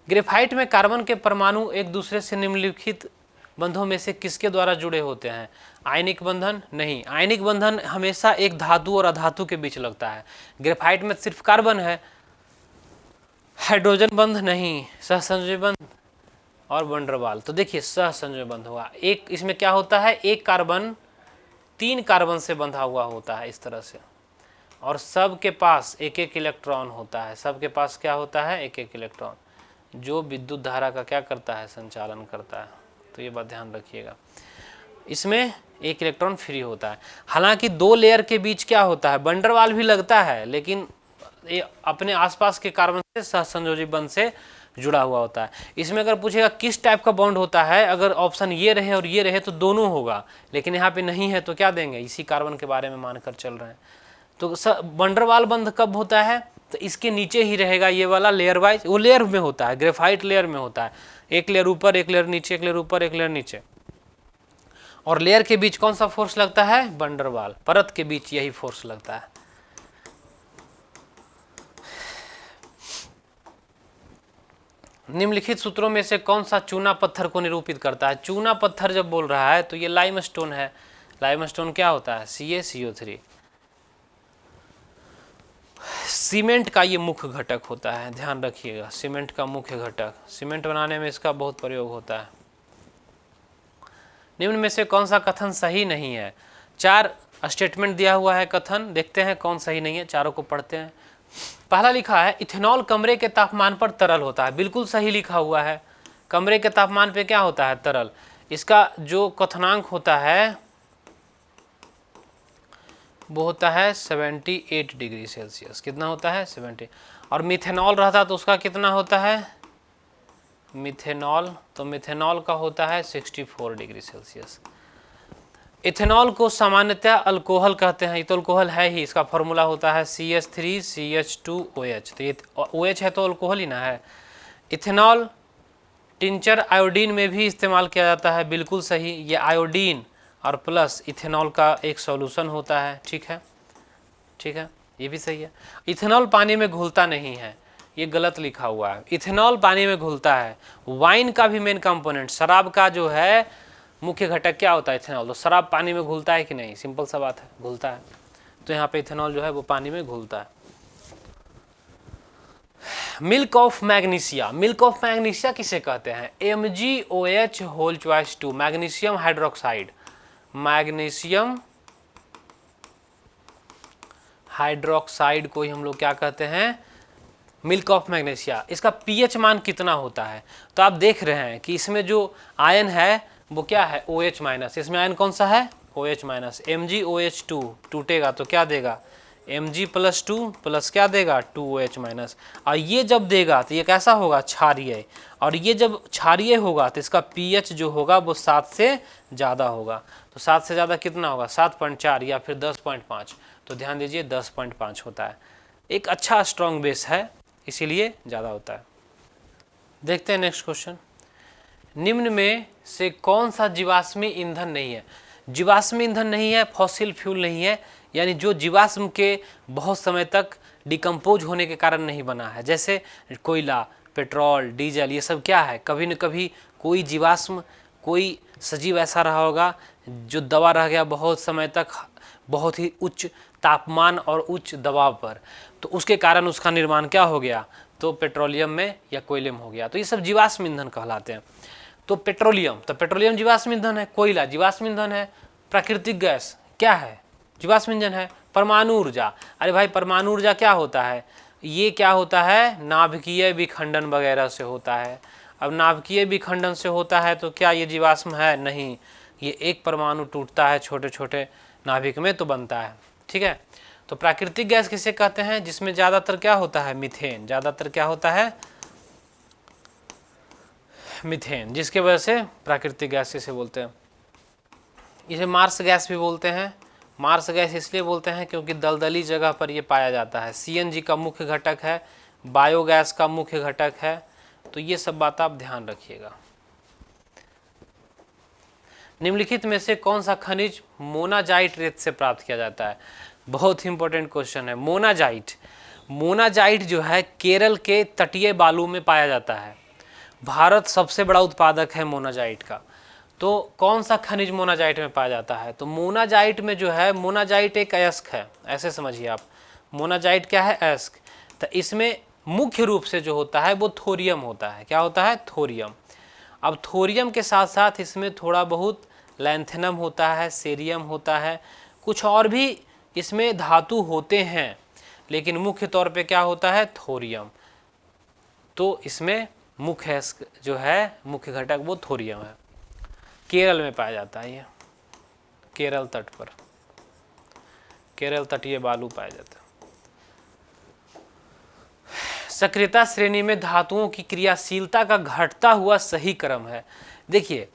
ग्रेफाइट में कार्बन के परमाणु एक दूसरे से निम्नलिखित बंधों में से किसके द्वारा जुड़े होते हैं? आयनिक बंधन नहीं, आयनिक बंधन हमेशा एक धातु और अधातु के बीच लगता है। ग्रेफाइट में सिर्फ कार्बन है। हाइड्रोजन बंध नहीं, सहसंयोजी बंध और वंडरवाल। तो देखिए सहसंयोजी बंध हुआ। एक इसमें क्या होता है, एक कार्बन 3 कार्बन से बंधा हुआ होता है इस तरह से, और सबके पास एक एक इलेक्ट्रॉन होता है। सबके पास क्या होता है, एक एक इलेक्ट्रॉन, जो विद्युत धारा का क्या करता है, संचालन करता है। तो ये बात ध्यान रखिएगा, इसमें एक इलेक्ट्रॉन फ्री होता है। हालांकि 2 लेयर के बीच क्या होता है, वंडरवाल भी लगता है, लेकिन ये अपने आसपास के कार्बन से सहसंयोजी बंध से जुड़ा हुआ होता है। इसमें अगर पूछेगा किस टाइप का बॉन्ड होता है, अगर ऑप्शन ये रहे और ये रहे तो दोनों होगा, लेकिन यहाँ पे नहीं है तो क्या देंगे, इसी कार्बन के बारे में मानकर चल रहे हैं। तो वंडरवाल बंध कब होता है, तो इसके नीचे ही रहेगा ये वाला लेयर वाइज, वो लेयर में होता है, ग्रेफाइट लेयर में होता है, एक लेयर ऊपर एक लेयर नीचे, एक लेयर ऊपर एक लेयर नीचे, और लेयर के बीच कौन सा फोर्स लगता है, वंडरवाल, परत के बीच यही फोर्स लगता है। निम्नलिखित सूत्रों में से कौन सा चूना पत्थर को निरूपित करता है? चूना पत्थर जब बोल रहा है तो ये लाइमस्टोन है। लाइमस्टोन क्या होता है, CaCO3। सीमेंट का ये मुख्य घटक होता है, ध्यान रखिएगा, सीमेंट का मुख्य घटक। सीमेंट बनाने में इसका बहुत प्रयोग होता है। निम्न में से कौन सा कथन सही नहीं है? 4 स्टेटमेंट दिया हुआ है कथन, देखते हैं कौन सही नहीं है, चारों को पढ़ते हैं। पहला लिखा है इथेनॉल कमरे के तापमान पर तरल होता है, बिल्कुल सही लिखा हुआ है। कमरे के तापमान पे क्या होता है, तरल। इसका जो कथनांक होता है वो होता है 78 डिग्री सेल्सियस। कितना होता है, 70। और मिथेनॉल रहता तो उसका कितना होता है, मिथेनॉल, तो मिथेनॉल का होता है 64 डिग्री सेल्सियस। इथेनॉल को सामान्यतः अल्कोहल कहते हैं, ये तो अल्कोहल है ही, इसका फॉर्मूला होता है CH3CH2OH। तो ये OH है तो अल्कोहल ही ना है। इथेनॉल टिंचर आयोडीन में भी इस्तेमाल किया जाता है, बिल्कुल सही। ये आयोडीन और प्लस इथेनॉल का एक सॉल्यूशन होता है, ठीक है, ठीक है, ये भी सही है। इथेनॉल पानी में घुलता नहीं है, ये गलत लिखा हुआ है। इथेनॉल पानी में घुलता है। वाइन का भी मेन कंपोनेंट, शराब का जो है मुख्य घटक क्या होता है, इथेनॉल। तो शराब पानी में घुलता है कि नहीं, सिंपल सा बात है, घुलता है। तो यहाँ पे इथेनॉल जो है वो पानी में घुलता है। Milk of magnesia, milk of magnesia किसे कहते हैं, MgOH2, magnesium hydroxide. Magnesium hydroxide को ही हम लोग क्या कहते हैं, मिल्क ऑफ मैग्नीशिया। इसका pH मान कितना होता है, तो आप देख रहे हैं कि इसमें जो आयन है वो क्या है, OH-। इसमें आयन कौन सा है, OH-। MgOH2 टूटेगा तो क्या देगा, Mg+2 प्लस क्या देगा, 2OH-। और ये जब देगा तो ये कैसा होगा, क्षारीय। और ये जब क्षारीय होगा तो इसका pH जो होगा वो 7 से ज़्यादा होगा। तो 7 से ज़्यादा कितना होगा, 7.4 या फिर 10.5। तो ध्यान दीजिए 10.5 होता है। एक अच्छा स्ट्रॉन्ग बेस है, इसीलिए ज़्यादा होता है। देखते हैं नेक्स्ट क्वेश्चन। निम्न में से कौन सा जीवाश्मी ईंधन नहीं है? जीवाश्मी ईंधन नहीं है, फॉसिल फ्यूल नहीं है, यानी जो जीवाश्म के बहुत समय तक डिकम्पोज होने के कारण नहीं बना है, जैसे कोयला, पेट्रोल, डीजल, ये सब क्या है, कभी न कभी कोई जीवाश्म, कोई सजीव ऐसा रहा होगा जो दबा रह गया बहुत समय तक, बहुत ही उच्च तापमान और उच्च दबाव पर, तो उसके कारण उसका निर्माण क्या हो गया, तो पेट्रोलियम में या कोयले में हो गया। तो ये सब जीवाश्म ईंधन कहलाते हैं। तो पेट्रोलियम, तो पेट्रोलियम जीवाश्म ईंधन है, कोयला जीवाश्म ईंधन है, प्राकृतिक गैस क्या है, जीवाश्म ईंधन है। परमाणु ऊर्जा, अरे भाई परमाणु ऊर्जा क्या होता है, ये क्या होता है, नाभिकीय विखंडन वगैरह से होता है। अब नाभिकीय विखंडन से होता है तो क्या ये जीवाश्म है, नहीं, ये एक परमाणु टूटता है छोटे छोटे नाभिक में तो बनता है, ठीक है। तो प्राकृतिक गैस किसे कहते हैं, जिसमें ज़्यादातर क्या होता है, मीथेन, ज़्यादातर क्या होता है, मीथेन, जिसके वजह से प्राकृतिक गैस इसे बोलते हैं। इसे मार्स गैस भी बोलते हैं। मार्स गैस इसलिए बोलते हैं क्योंकि दलदली जगह पर ये पाया जाता है। CNG का मुख्य घटक है, बायोगैस का मुख्य घटक है। तो ये सब बात आप ध्यान रखिएगा। निम्नलिखित में से कौन सा खनिज मोनाजाइट रेत से प्राप्त किया जाता है? बहुत इंपॉर्टेंट क्वेश्चन है। मोनाजाइट, मोनाजाइट जो है केरल के तटीय बालू में पाया जाता है। भारत सबसे बड़ा उत्पादक है मोनाजाइट का। तो कौन सा खनिज मोनाजाइट में पाया जाता है? तो मोनाजाइट में जो है, मोनाजाइट एक अयस्क है, ऐसे समझिए आप। मोनाजाइट क्या है? अयस्क। तो इसमें मुख्य रूप से जो होता है वो थोरियम होता है। क्या होता है? थोरियम। अब थोरियम के साथ साथ इसमें थोड़ा बहुत लैंथेनम होता है, सेरियम होता है, कुछ और भी इसमें धातु होते हैं, लेकिन मुख्य तौर पे क्या होता है? थोरियम। तो इसमें मुख्य जो है, मुख्य घटक वो थोरियम है। केरल में पाया जाता है ये, केरल तट पर, केरल तटीय बालू पाया जाता है। सक्रियता श्रेणी में धातुओं की क्रियाशीलता का घटता हुआ सही क्रम है। देखिए,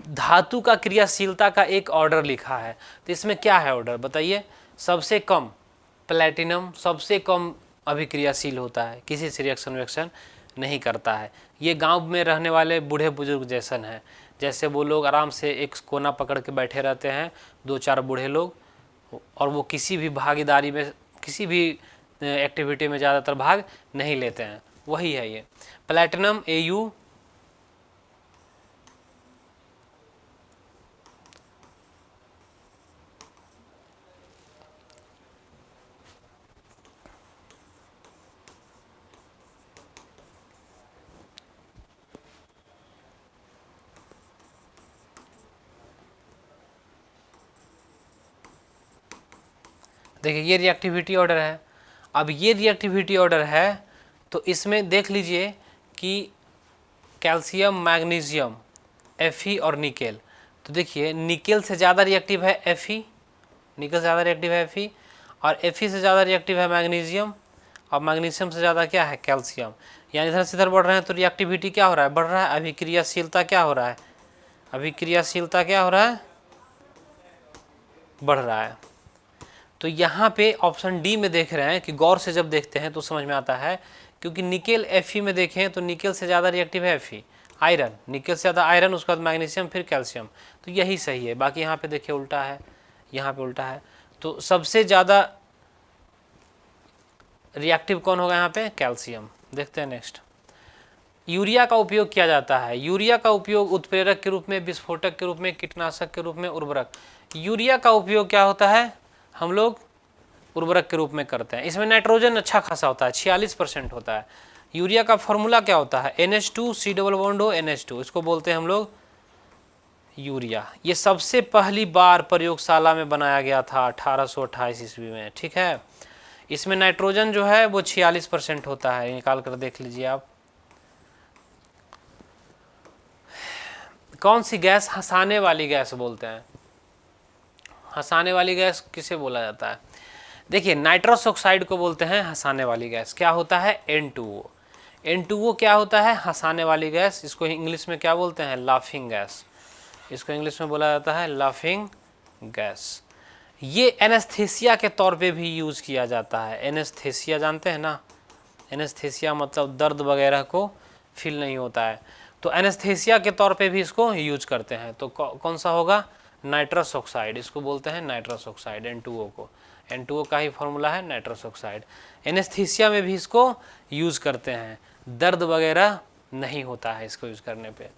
धातु का क्रियाशीलता का एक ऑर्डर लिखा है, तो इसमें क्या है ऑर्डर बताइए? सबसे कम प्लैटिनम सबसे कम अभिक्रियाशील होता है, किसी से रिएक्शन नहीं करता है। ये गांव में रहने वाले बूढ़े बुजुर्ग जैसन है, जैसे वो लोग आराम से एक कोना पकड़ के बैठे रहते हैं, 2-4 बूढ़े लोग, और वो किसी भी भागीदारी में, किसी भी एक्टिविटी में ज़्यादातर भाग नहीं लेते हैं, वही है ये प्लैटिनम Au। देखिए ये रिएक्टिविटी ऑर्डर है। अब ये रिएक्टिविटी ऑर्डर है तो इसमें देख लीजिए कि कैल्शियम, मैग्नीशियम, Fe और निकेल। तो देखिए निकेल से ज़्यादा रिएक्टिव है Fe, निकेल से ज़्यादा रिएक्टिव है Fe, और Fe से ज़्यादा रिएक्टिव है मैग्नीशियम, और मैग्नीशियम से ज़्यादा क्या है? कैल्शियम। यानी इधर से इधर बढ़ रहे हैं तो रिएक्टिविटी क्या हो रहा है? बढ़ रहा है। अभिक्रियाशीलता क्या हो रहा है? अभिक्रियाशीलता क्या हो रहा है? बढ़ रहा है। तो यहाँ पे ऑप्शन डी में देख रहे हैं कि गौर से जब देखते हैं तो समझ में आता है, क्योंकि निकेल Fe में देखें तो निकेल से ज़्यादा रिएक्टिव है Fe, आयरन, निकेल से ज़्यादा आयरन, उसके बाद मैग्नीशियम, फिर कैल्शियम। तो यही सही है। बाकी यहाँ पे देखिए उल्टा है, यहाँ पे उल्टा है। तो सबसे ज़्यादा रिएक्टिव कौन होगा यहाँ पे? कैल्शियम। देखते हैं नेक्स्ट। यूरिया का उपयोग किया जाता है। यूरिया का उपयोग उत्प्रेरक के रूप में, विस्फोटक के रूप में, कीटनाशक के रूप में, उर्वरक। यूरिया का उपयोग क्या होता है? हम लोग उर्वरक के रूप में करते हैं। इसमें नाइट्रोजन अच्छा खासा होता है, 46% होता है। यूरिया का फॉर्मूला क्या होता है? NH2 C double bond O NH2, इसको बोलते हैं हम लोग यूरिया। ये सबसे पहली बार प्रयोगशाला में बनाया गया था 1828 ईस्वी में, ठीक है। इसमें नाइट्रोजन जो है वो 46% होता है, निकाल कर देख लीजिए आप। कौन सी गैस हंसाने वाली गैस बोलते हैं? हंसाने वाली गैस किसे बोला जाता है? देखिए नाइट्रस ऑक्साइड को बोलते हैं हंसाने वाली गैस। क्या होता है? N2O। N2O क्या होता है? हंसाने वाली गैस। इसको इंग्लिश में क्या बोलते हैं? Laughing gas. इसको इंग्लिश में बोला जाता है लाफिंग गैस। ये एनेस्थेसिया के तौर पे भी यूज़ किया जाता है। एनेस्थेसिया जानते हैं ना? एनेस्थेसिया मतलब दर्द वगैरह को फील नहीं होता है, तो एनेस्थेसिया के तौर पे भी इसको यूज करते हैं। तो कौन सा होगा? नाइट्रस ऑक्साइड, इसको बोलते हैं नाइट्रस ऑक्साइड, N2O को। N2O का ही फॉर्मूला है नाइट्रस ऑक्साइड। एनेस्थेसिया में भी इसको यूज करते हैं, दर्द वगैरह नहीं होता है इसको यूज करने पे।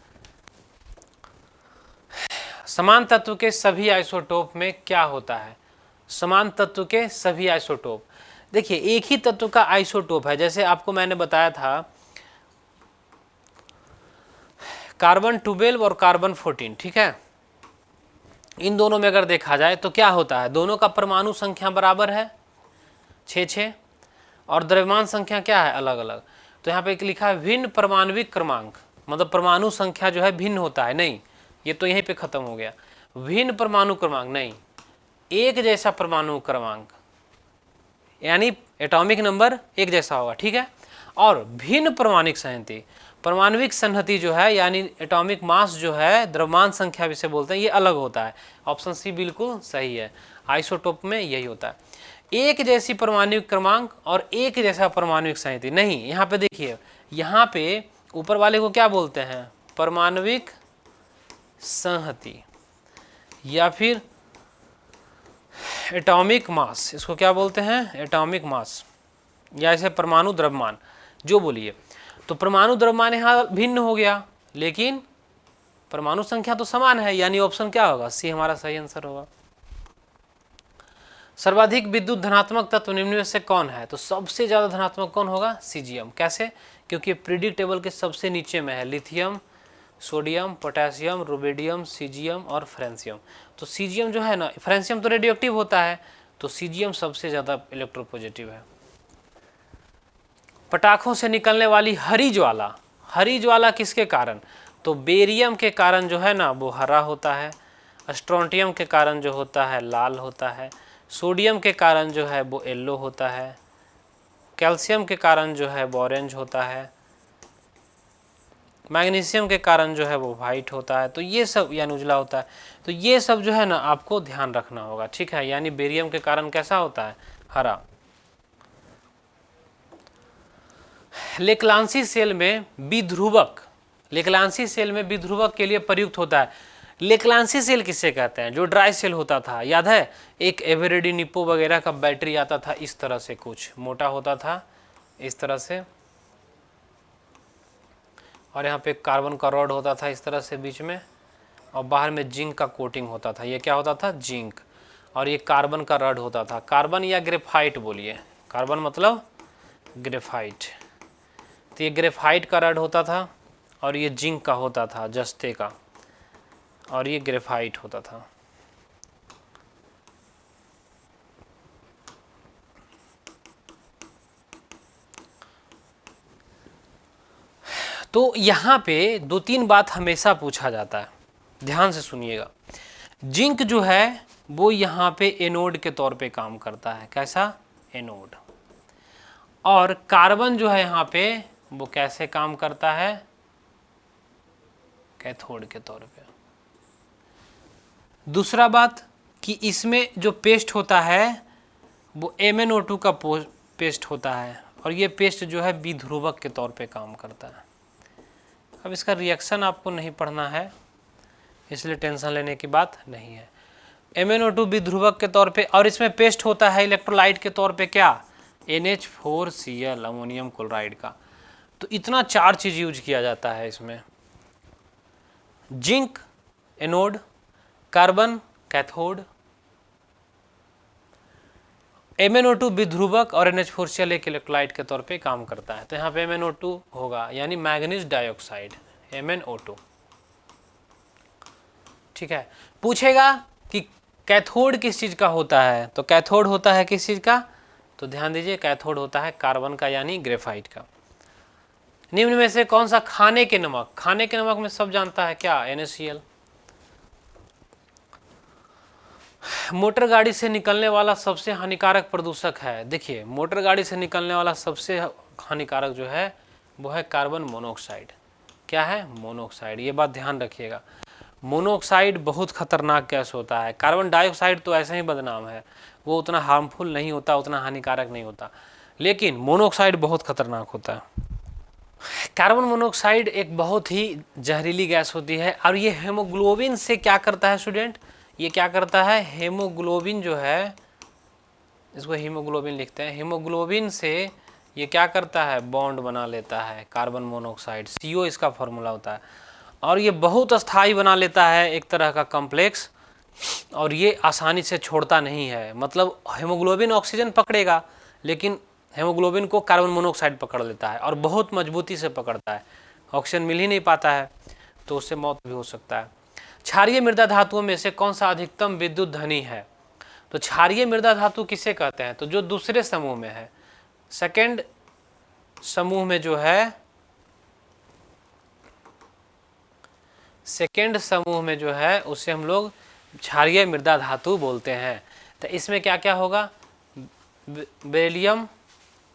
समान तत्व के सभी आइसोटोप में क्या होता है? समान तत्व के सभी आइसोटोप, देखिए एक ही तत्व का आइसोटोप है। जैसे आपको मैंने बताया था कार्बन 12 और कार्बन 14, ठीक है। इन दोनों में अगर देखा जाए तो क्या होता है? दोनों का परमाणु संख्या बराबर है 6-6, और द्रव्यमान संख्या क्या है? अलग अलग। तो यहाँ पे एक लिखा है भिन्न परमाणविक क्रमांक, मतलब परमाणु संख्या जो है भिन्न होता है। नहीं, ये तो यहीं पे खत्म हो गया। भिन्न परमाणु क्रमांक नहीं, एक जैसा परमाणु क्रमांक, यानी एटॉमिक नंबर एक जैसा होगा, ठीक है। और भिन्न परमाणुक संहति, परमाणविक संहति जो है यानी एटॉमिक मास जो है, द्रव्यमान संख्या जिसे बोलते हैं, ये अलग होता है। ऑप्शन सी बिल्कुल सही है। आइसोटोप में यही होता है, एक जैसी परमाणविक क्रमांक और एक जैसा परमाणविक संहति नहीं। यहाँ पे देखिए, यहाँ पे ऊपर वाले को क्या बोलते हैं? परमाणविक संहति या फिर एटॉमिक मास, इसको क्या बोलते हैं? एटॉमिक मास, या इसे परमाणु द्रव्यमान जो बोलिए। तो परमाणु द्रव्यमान यहाँ भिन्न हो गया, लेकिन परमाणु संख्या तो समान है, यानी ऑप्शन क्या होगा, सी हमारा सही आंसर होगा। सर्वाधिक विद्युत धनात्मक तत्व निम्न में से कौन है, तो सबसे ज्यादा धनात्मक कौन होगा, सीजियम। कैसे, क्योंकि पीरियोडिक टेबल के सबसे नीचे में है lithium, sodium, potassium, rubidium, caesium और फ्रेंसियम। तो सीजियम जो है ना, फ्रेंसियम तो रेडियो एक्टिव होता है, तो सीजियम सबसे ज्यादा इलेक्ट्रोपॉजिटिव है। पटाखों से निकलने वाली हरी ज्वाला, हरी ज्वाला किसके कारण, तो बेरियम के कारण जो है ना वो हरा होता है, स्ट्रोंटियम के कारण जो होता है लाल होता है, सोडियम के कारण जो है वो येलो होता है, कैल्शियम के कारण जो है वो ऑरेंज होता है, मैग्नीशियम के कारण जो है वो वाइट होता है, तो ये सब यानी उजला होता है। तो ये सब जो है ना आपको ध्यान रखना होगा, ठीक है। यानी बेरियम के कारण कैसा होता है, हरा। लेक्लांसी सेल में विध्रुवक, लेक्लांसी सेल में विध्रुवक के लिए प्रयुक्त होता है। लेक्लांसी सेल किससे कहते हैं, जो ड्राई सेल होता था, याद है एक एवरेडी निप्पो वगैरह का बैटरी आता था इस तरह से, कुछ मोटा होता था इस तरह से, और यहाँ पे कार्बन का रॉड होता था इस तरह से बीच में, और बाहर में जिंक का कोटिंग होता था, ये क्या होता था, जिंक, और ये कार्बन का रॉड होता था, कार्बन या ग्रेफाइट बोलिए, कार्बन मतलब ग्रेफाइट, तो ये ग्रेफाइट का रॉड होता था, और ये जिंक का होता था जस्ते का, और ये ग्रेफाइट होता था। तो यहाँ पे 2-3 बात हमेशा पूछा जाता है, ध्यान से सुनिएगा। जिंक जो है वो यहाँ पे एनोड के तौर पे काम करता है, कैसा, एनोड। और कार्बन जो है यहाँ पे वो कैसे काम करता है, कैथोड के तौर पे। दूसरा बात कि इसमें जो पेस्ट होता है वो MnO2 का पेस्ट होता है, और ये पेस्ट जो है विध्रुवक के तौर पे काम करता है। अब इसका रिएक्शन आपको नहीं पढ़ना है, इसलिए टेंशन लेने की बात नहीं है। MnO2 विध्रुवक के तौर पे, और इसमें पेस्ट होता है इलेक्ट्रोलाइट के तौर पे क्या, NH4Cl, अमोनियम क्लोराइड का। तो इतना 4 चीज यूज किया जाता है इसमें, zinc anode, carbon cathode, MnO2 विध्रुवक, और NH4Cl एक इलेक्ट्रोलाइट के तौर पे काम करता है। तो यहाँ पे MnO2 होगा, यानी मैग्नीज डाइऑक्साइड, MnO2, ठीक है। पूछेगा कि कैथोड किस चीज का होता है, तो कैथोड होता है किस चीज का, तो ध्यान दीजिए कैथोड होता है कार्बन का, यानी ग्रेफाइट का। निम्न में से कौन सा खाने के नमक, खाने के नमक में सब जानता है क्या, NaCl। मोटर गाड़ी से निकलने वाला सबसे हानिकारक प्रदूषक है, देखिए मोटर गाड़ी से निकलने वाला सबसे हानिकारक जो है वो है कार्बन मोनोऑक्साइड। क्या है, मोनोऑक्साइड, ये बात ध्यान रखिएगा। मोनोऑक्साइड बहुत खतरनाक गैस होता है। कार्बन डाइऑक्साइड तो ऐसे ही बदनाम है, वो उतना हार्मफुल नहीं होता, उतना हानिकारक नहीं होता, लेकिन मोनोऑक्साइड बहुत खतरनाक होता है। कार्बन मोनोऑक्साइड एक बहुत ही जहरीली गैस होती है, और ये हेमोग्लोबिन से क्या करता है स्टूडेंट, ये क्या करता है, हेमोग्लोबिन जो है, इसको हीमोग्लोबिन लिखते हैं, हीमोग्लोबिन से ये क्या करता है, बॉन्ड बना लेता है कार्बन मोनोऑक्साइड, CO इसका फॉर्मूला होता है, और ये बहुत अस्थाई बना लेता है एक तरह का कॉम्प्लेक्स, और ये आसानी से छोड़ता नहीं है। मतलब हेमोग्लोबिन ऑक्सीजन पकड़ेगा, लेकिन हेमोग्लोबिन को कार्बन मोनोऑक्साइड पकड़ लेता है, और बहुत मजबूती से पकड़ता है, ऑक्सीजन मिल ही नहीं पाता है, तो उससे मौत भी हो सकता है। क्षारीय मृदा धातुओं में से कौन सा अधिकतम विद्युत धनी है, तो क्षारीय मृदा धातु किसे कहते हैं, तो जो दूसरे समूह में है, सेकेंड समूह में जो है, सेकेंड समूह में जो है उसे हम लोग क्षारीय मृदा धातु बोलते हैं। तो इसमें क्या क्या होगा, beryllium,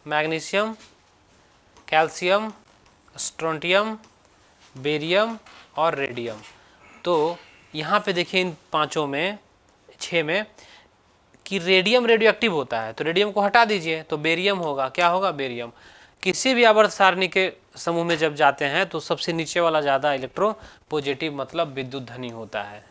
magnesium, calcium, strontium, barium और रेडियम। तो यहाँ पे देखिए इन 5 में 6 में कि रेडियम रेडियो एक्टिव होता है, तो रेडियम को हटा दीजिए तो बेरियम होगा, क्या होगा, बेरियम। किसी भी आवर्त सारणी के समूह में जब जाते हैं तो सबसे नीचे वाला ज़्यादा इलेक्ट्रो पॉजिटिव मतलब विद्युत धनी होता है।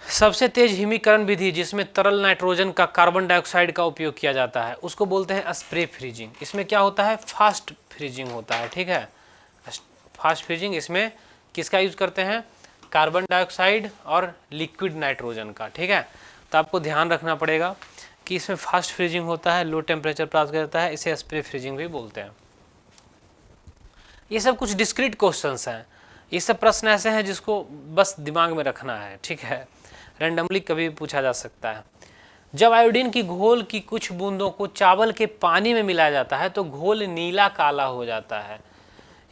सबसे तेज हिमीकरण विधि जिसमें तरल नाइट्रोजन का कार्बन डाइऑक्साइड का उपयोग किया जाता है उसको बोलते हैं स्प्रे फ्रीजिंग। इसमें क्या होता है, फास्ट फ्रीजिंग होता है, ठीक है, फास्ट फ्रीजिंग इसमें किसका यूज करते हैं, कार्बन डाइऑक्साइड और लिक्विड नाइट्रोजन का। ठीक है, तो आपको ध्यान रखना पड़ेगा कि इसमें फास्ट फ्रीजिंग होता है, लो टेम्परेचर प्राप्त करता है, इसे स्प्रे फ्रीजिंग भी बोलते हैं। ये सब कुछ डिस्क्रीट क्वेश्चंस हैं, ये सब प्रश्न ऐसे हैं जिसको बस दिमाग में रखना है। ठीक है, रैंडमली कभी भी पूछा जा सकता है। जब आयोडीन की घोल की कुछ बूंदों को चावल के पानी में मिलाया जाता है तो घोल नीला काला हो जाता है।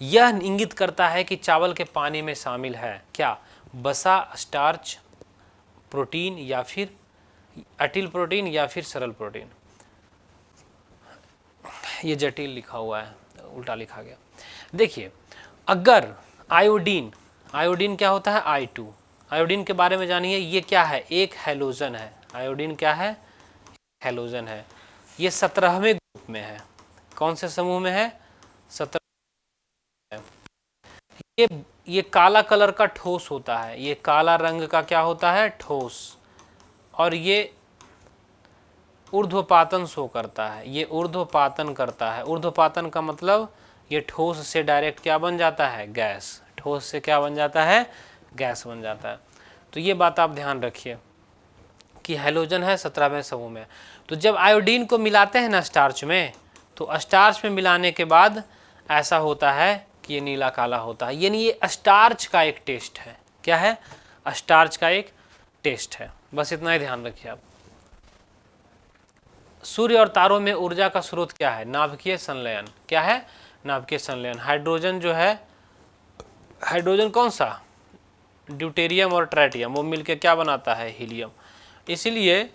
यह इंगित करता है कि चावल के पानी में शामिल है क्या, वसा, स्टार्च, प्रोटीन या फिर अटिल प्रोटीन या फिर सरल प्रोटीन। ये जटिल लिखा हुआ है, उल्टा लिखा गया। देखिए, अगर आयोडीन, आयोडीन क्या होता है, I2, आयोडीन के बारे में जानिए। ये क्या है, एक हैलोजन है। आयोडीन क्या है, हैलोजन है। ये 17वें ग्रुप में है। कौन से समूह में है, 17। ये काला कलर का ठोस होता है, ये काला रंग का क्या होता है, ठोस, और ये ऊर्ध्वपातन शो करता है, ये ऊर्ध्वपातन करता है। ऊर्ध्वपातन का मतलब ये ठोस से डायरेक्ट क्या बन जाता है, गैस। ठोस से क्या बन जाता है, गैस बन जाता है। तो ये बात आप ध्यान रखिए कि हैलोजन है 17वें समूह में। तो जब आयोडीन को मिलाते हैं ना स्टार्च में, तो स्टार्च में मिलाने के बाद ऐसा होता है कि ये नीला काला होता है। यानी ये स्टार्च का एक टेस्ट है। क्या है, स्टार्च का एक टेस्ट है। बस इतना ही ध्यान रखिए आप। सूर्य और तारों में ऊर्जा का स्रोत क्या है, नाभिकीय संलयन। क्या है, नाभिकीय संलयन। हाइड्रोजन जो है, हाइड्रोजन कौन सा, ड्यूटेरियम और ट्राइटियम, वो मिलके क्या बनाता है, हीलियम। इसीलिए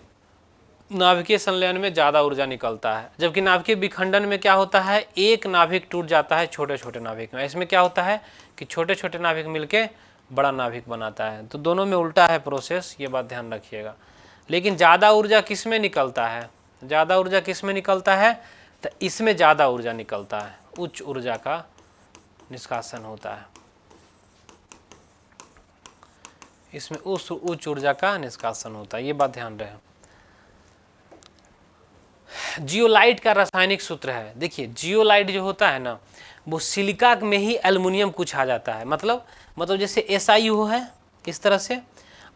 नाभिकीय संलयन में ज़्यादा ऊर्जा निकलता है। जबकि नाभिकीय विखंडन में क्या होता है, एक नाभिक टूट जाता है छोटे छोटे नाभिक में। इसमें क्या होता है कि छोटे छोटे नाभिक मिलके बड़ा नाभिक बनाता है। तो दोनों में उल्टा है प्रोसेस, ये बात ध्यान रखिएगा। लेकिन ज़्यादा ऊर्जा किस में निकलता है, ज़्यादा ऊर्जा किस में निकलता है, तो इसमें ज़्यादा ऊर्जा निकलता है, उच्च ऊर्जा का निष्कासन होता है, इसमें उच्च ऊर्जा का निष्कासन होता है। ये बात ध्यान रहे। जियोलाइट का रासायनिक सूत्र है। देखिए, जियोलाइट जो होता है ना, वो सिलिका में ही एल्युमिनियम कुछ आ जाता है। मतलब जैसे SiO है इस तरह से।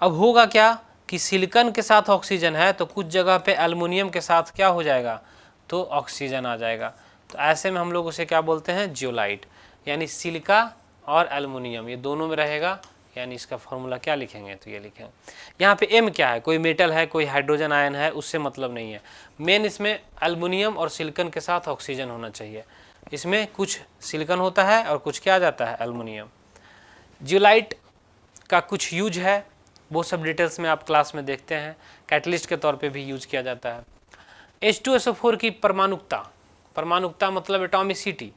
अब होगा क्या कि सिलिकॉन के साथ ऑक्सीजन है तो कुछ जगह पे एल्युमिनियम के साथ क्या हो जाएगा, तो ऑक्सीजन आ जाएगा। तो ऐसे में हम लोग उसे क्या बोलते हैं, जियोलाइट। यानी सिलिका और एल्युमिनियम ये दोनों में रहेगा, यानी इसका फॉर्मूला क्या लिखेंगे, तो ये लिखेंगे। यहाँ पे M क्या है, कोई मेटल है, कोई हाइड्रोजन आयन है, उससे मतलब नहीं है। मेन इसमें एल्युमिनियम और सिलिकॉन के साथ ऑक्सीजन होना चाहिए। इसमें कुछ सिलिकॉन होता है और कुछ क्या आ जाता है, एल्युमिनियम। जियोलाइट का कुछ यूज है, वो सब डिटेल्स में आप क्लास में देखते हैं। कैटलिस्ट के तौर पे भी यूज किया जाता है। H2SO4 की परमाणुकता, परमाणुकता मतलब एटॉमिसिटी।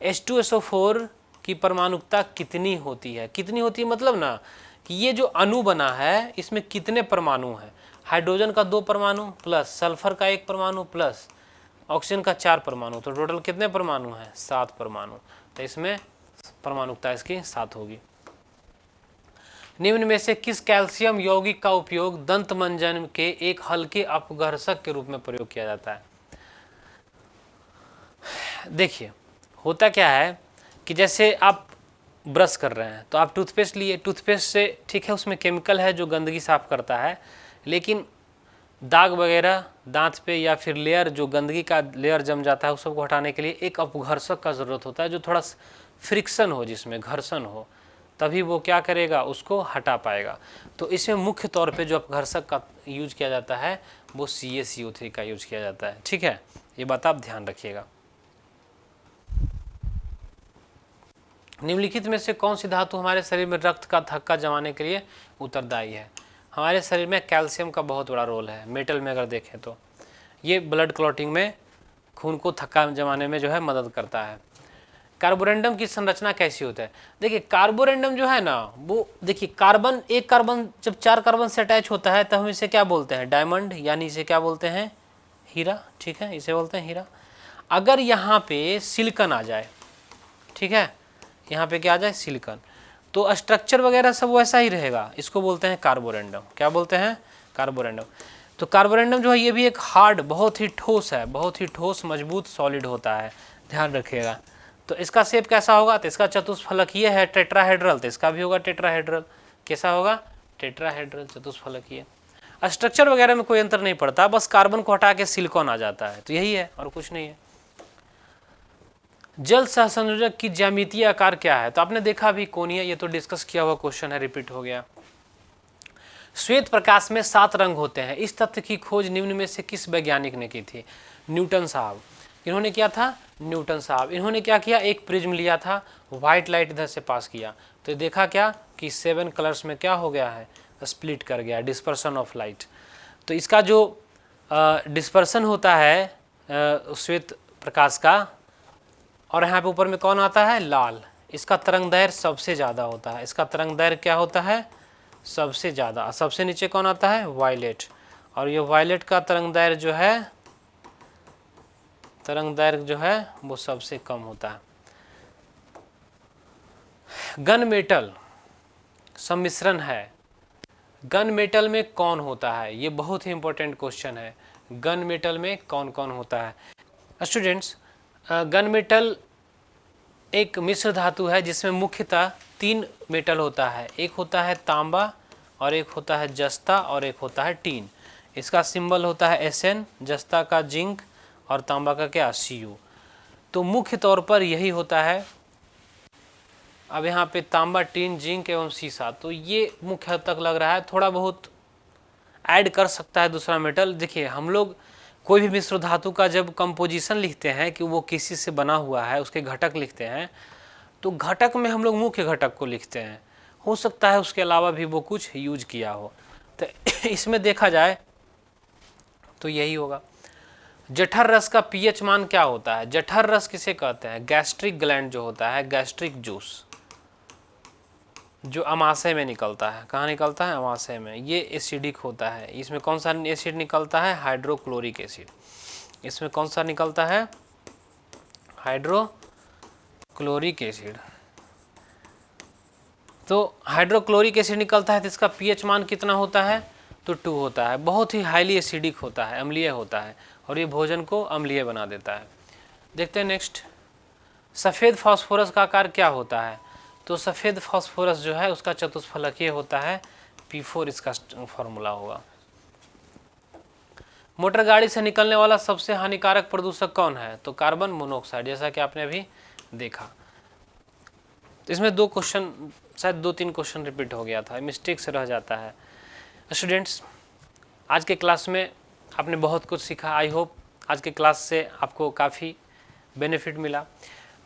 H2SO4 की परमाणुकता कितनी होती है, कितनी होती है मतलब ना कि ये जो अणु बना है इसमें कितने परमाणु हैं। हाइड्रोजन का 2 परमाणु प्लस सल्फर का 1 परमाणु प्लस ऑक्सीजन का 4 परमाणु, तो टोटल कितने परमाणु हैं, 7 परमाणु। तो इसमें परमाणुकता इसकी 7 होगी। निम्न में से किस कैल्शियम यौगिक का उपयोग दंत मंजन के एक हल्के अपघर्षक के रूप में प्रयोग किया जाता है। देखिए, होता क्या है कि जैसे आप ब्रश कर रहे हैं तो आप टूथपेस्ट लिए, टूथपेस्ट से ठीक है उसमें केमिकल है जो गंदगी साफ करता है, लेकिन दाग वगैरह दांत पे या फिर लेयर जो गंदगी का लेयर जम जाता है उस सबको हटाने के लिए एक अपघर्षक का ज़रूरत होता है, जो थोड़ा फ्रिक्शन हो, जिसमें घर्षण हो, तभी वो क्या करेगा, उसको हटा पाएगा। तो इसमें मुख्य तौर पे जो अपघर्षक का यूज किया जाता है वो CaCO3 का यूज किया जाता है। ठीक है, ये बात आप ध्यान रखिएगा। निम्नलिखित में से कौन सी धातु हमारे शरीर में रक्त का थक्का जमाने के लिए उत्तरदायी है। हमारे शरीर में कैल्शियम का बहुत बड़ा रोल है। मेटल में अगर देखें तो ये ब्लड क्लॉटिंग में, खून को थक्का जमाने में जो है मदद करता है। कार्बोरेंडम की संरचना कैसी होता है। देखिए, कार्बोरेंडम जो है ना, वो देखिए कार्बन, एक कार्बन जब 4 कार्बन से अटैच होता है तब हम इसे क्या बोलते हैं, डायमंड, यानी इसे क्या बोलते हैं, हीरा। ठीक है, इसे बोलते हैं हीरा। अगर यहाँ पे सिलिकॉन आ जाए, ठीक है, यहाँ पे क्या आ जाए, सिलिकॉन, तो स्ट्रक्चर वगैरह सब वैसा ही रहेगा। इसको बोलते हैं कार्बोरेंडम। क्या बोलते हैं, कार्बोरेंडम। तो कार्बोरेंडम जो है ये भी एक हार्ड, बहुत ही ठोस है, बहुत ही ठोस मजबूत सॉलिड होता है, ध्यान रखिएगा। तो इसका शेप कैसा होगा, तो इसका चतुष्फलक ये है टेट्राहेड्रल, तो इसका भी होगा टेट्राहेड्रल। कैसा होगा, टेट्राहेड्रल चतुष्फलकीय। स्ट्रक्चर वगैरह में कोई अंतर नहीं पड़ता, बस कार्बन को हटा के सिलिकॉन आ जाता है, तो यही है और कुछ नहीं है। जल सहसंयोजक की ज्यामितीय आकार क्या है, तो आपने देखा अभी कोणीय, ये तो डिस्कस किया हुआ क्वेश्चन है, रिपीट हो गया। श्वेत प्रकाश में 7 रंग होते हैं, इस तथ्य की खोज निम्न में से किस वैज्ञानिक ने की थी, न्यूटन साहब। इन्होंने किया था, न्यूटन साहब। इन्होंने क्या किया, एक प्रिज्म लिया था, व्हाइट लाइट इधर से पास किया, तो देखा क्या कि 7 कलर्स में क्या हो गया है, स्प्लिट कर गया, डिस्पर्सन ऑफ लाइट। तो इसका जो डिस्पर्सन होता है श्वेत प्रकाश का, और यहाँ पे ऊपर में कौन आता है, लाल, इसका तरंग दैर्घ्य सबसे ज़्यादा होता है। इसका तरंग दैर्घ्य क्या होता है, सबसे ज़्यादा। सबसे नीचे कौन आता है, वायलेट, और ये वायलेट का तरंग दैर्घ्य जो है, तरंग दैर्घ्य जो है वो सबसे कम होता है। गन मेटल सम्मिश्रण है, गन मेटल में कौन होता है, ये बहुत ही इंपॉर्टेंट क्वेश्चन है। गन मेटल में कौन कौन होता है स्टूडेंट्स। गन मेटल एक मिश्र धातु है जिसमें मुख्यतः 3 मेटल होता है, एक होता है तांबा, और एक होता है जस्ता, और एक होता है टीन। इसका सिंबल होता है Sn, जस्ता का जिंक, और तांबा का क्या, Cu। तो मुख्य तौर पर यही होता है। अब यहाँ पे तांबा, टीन, जिंक एवं सीसा, तो ये मुख्य हद तक लग रहा है, थोड़ा बहुत ऐड कर सकता है दूसरा मेटल। देखिए हम लोग कोई भी मिश्र धातु का जब कंपोजिशन लिखते हैं कि वो किसी से बना हुआ है, उसके घटक लिखते हैं, तो घटक में हम लोग मुख्य घटक को लिखते हैं, हो सकता है उसके अलावा भी वो कुछ यूज किया हो, तो इसमें देखा जाए तो यही होगा। जठर रस का पीएच मान क्या होता है, जठर रस किसे कहते हैं, गैस्ट्रिक ग्लैंड जो होता है, गैस्ट्रिक जूस जो अमाशय में निकलता है, कहाँ निकलता है, अमाशय में, ये एसिडिक होता है। इसमें कौन सा एसिड निकलता है, हाइड्रोक्लोरिक एसिड। इसमें कौन सा निकलता है, हाइड्रोक्लोरिक एसिड। तो हाइड्रोक्लोरिक एसिड निकलता है, तो इसका पीएच मान कितना होता है, तो 2 होता है। बहुत ही हाईली एसिडिक होता है, अम्लीय होता है, और ये भोजन को अम्लीय बना देता है। देखते हैं नेक्स्ट, सफ़ेद फास्फोरस का आकार क्या होता है, तो सफ़ेद फास्फोरस जो है उसका चतुष्फलकीय होता है, P4 इसका फॉर्मूला होगा। मोटर गाड़ी से निकलने वाला सबसे हानिकारक प्रदूषक कौन है, तो कार्बन मोनोऑक्साइड, जैसा कि आपने अभी देखा। तो इसमें 2 क्वेश्चन, शायद 2-3 क्वेश्चन रिपीट हो गया था, मिस्टेक से रह जाता है। स्टूडेंट्स आज के क्लास में आपने बहुत कुछ सीखा, आई होप आज के क्लास से आपको काफ़ी बेनिफिट मिला।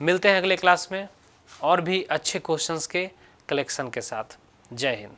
मिलते हैं अगले क्लास में और भी अच्छे क्वेश्चंस के कलेक्शन के साथ। जय हिंद।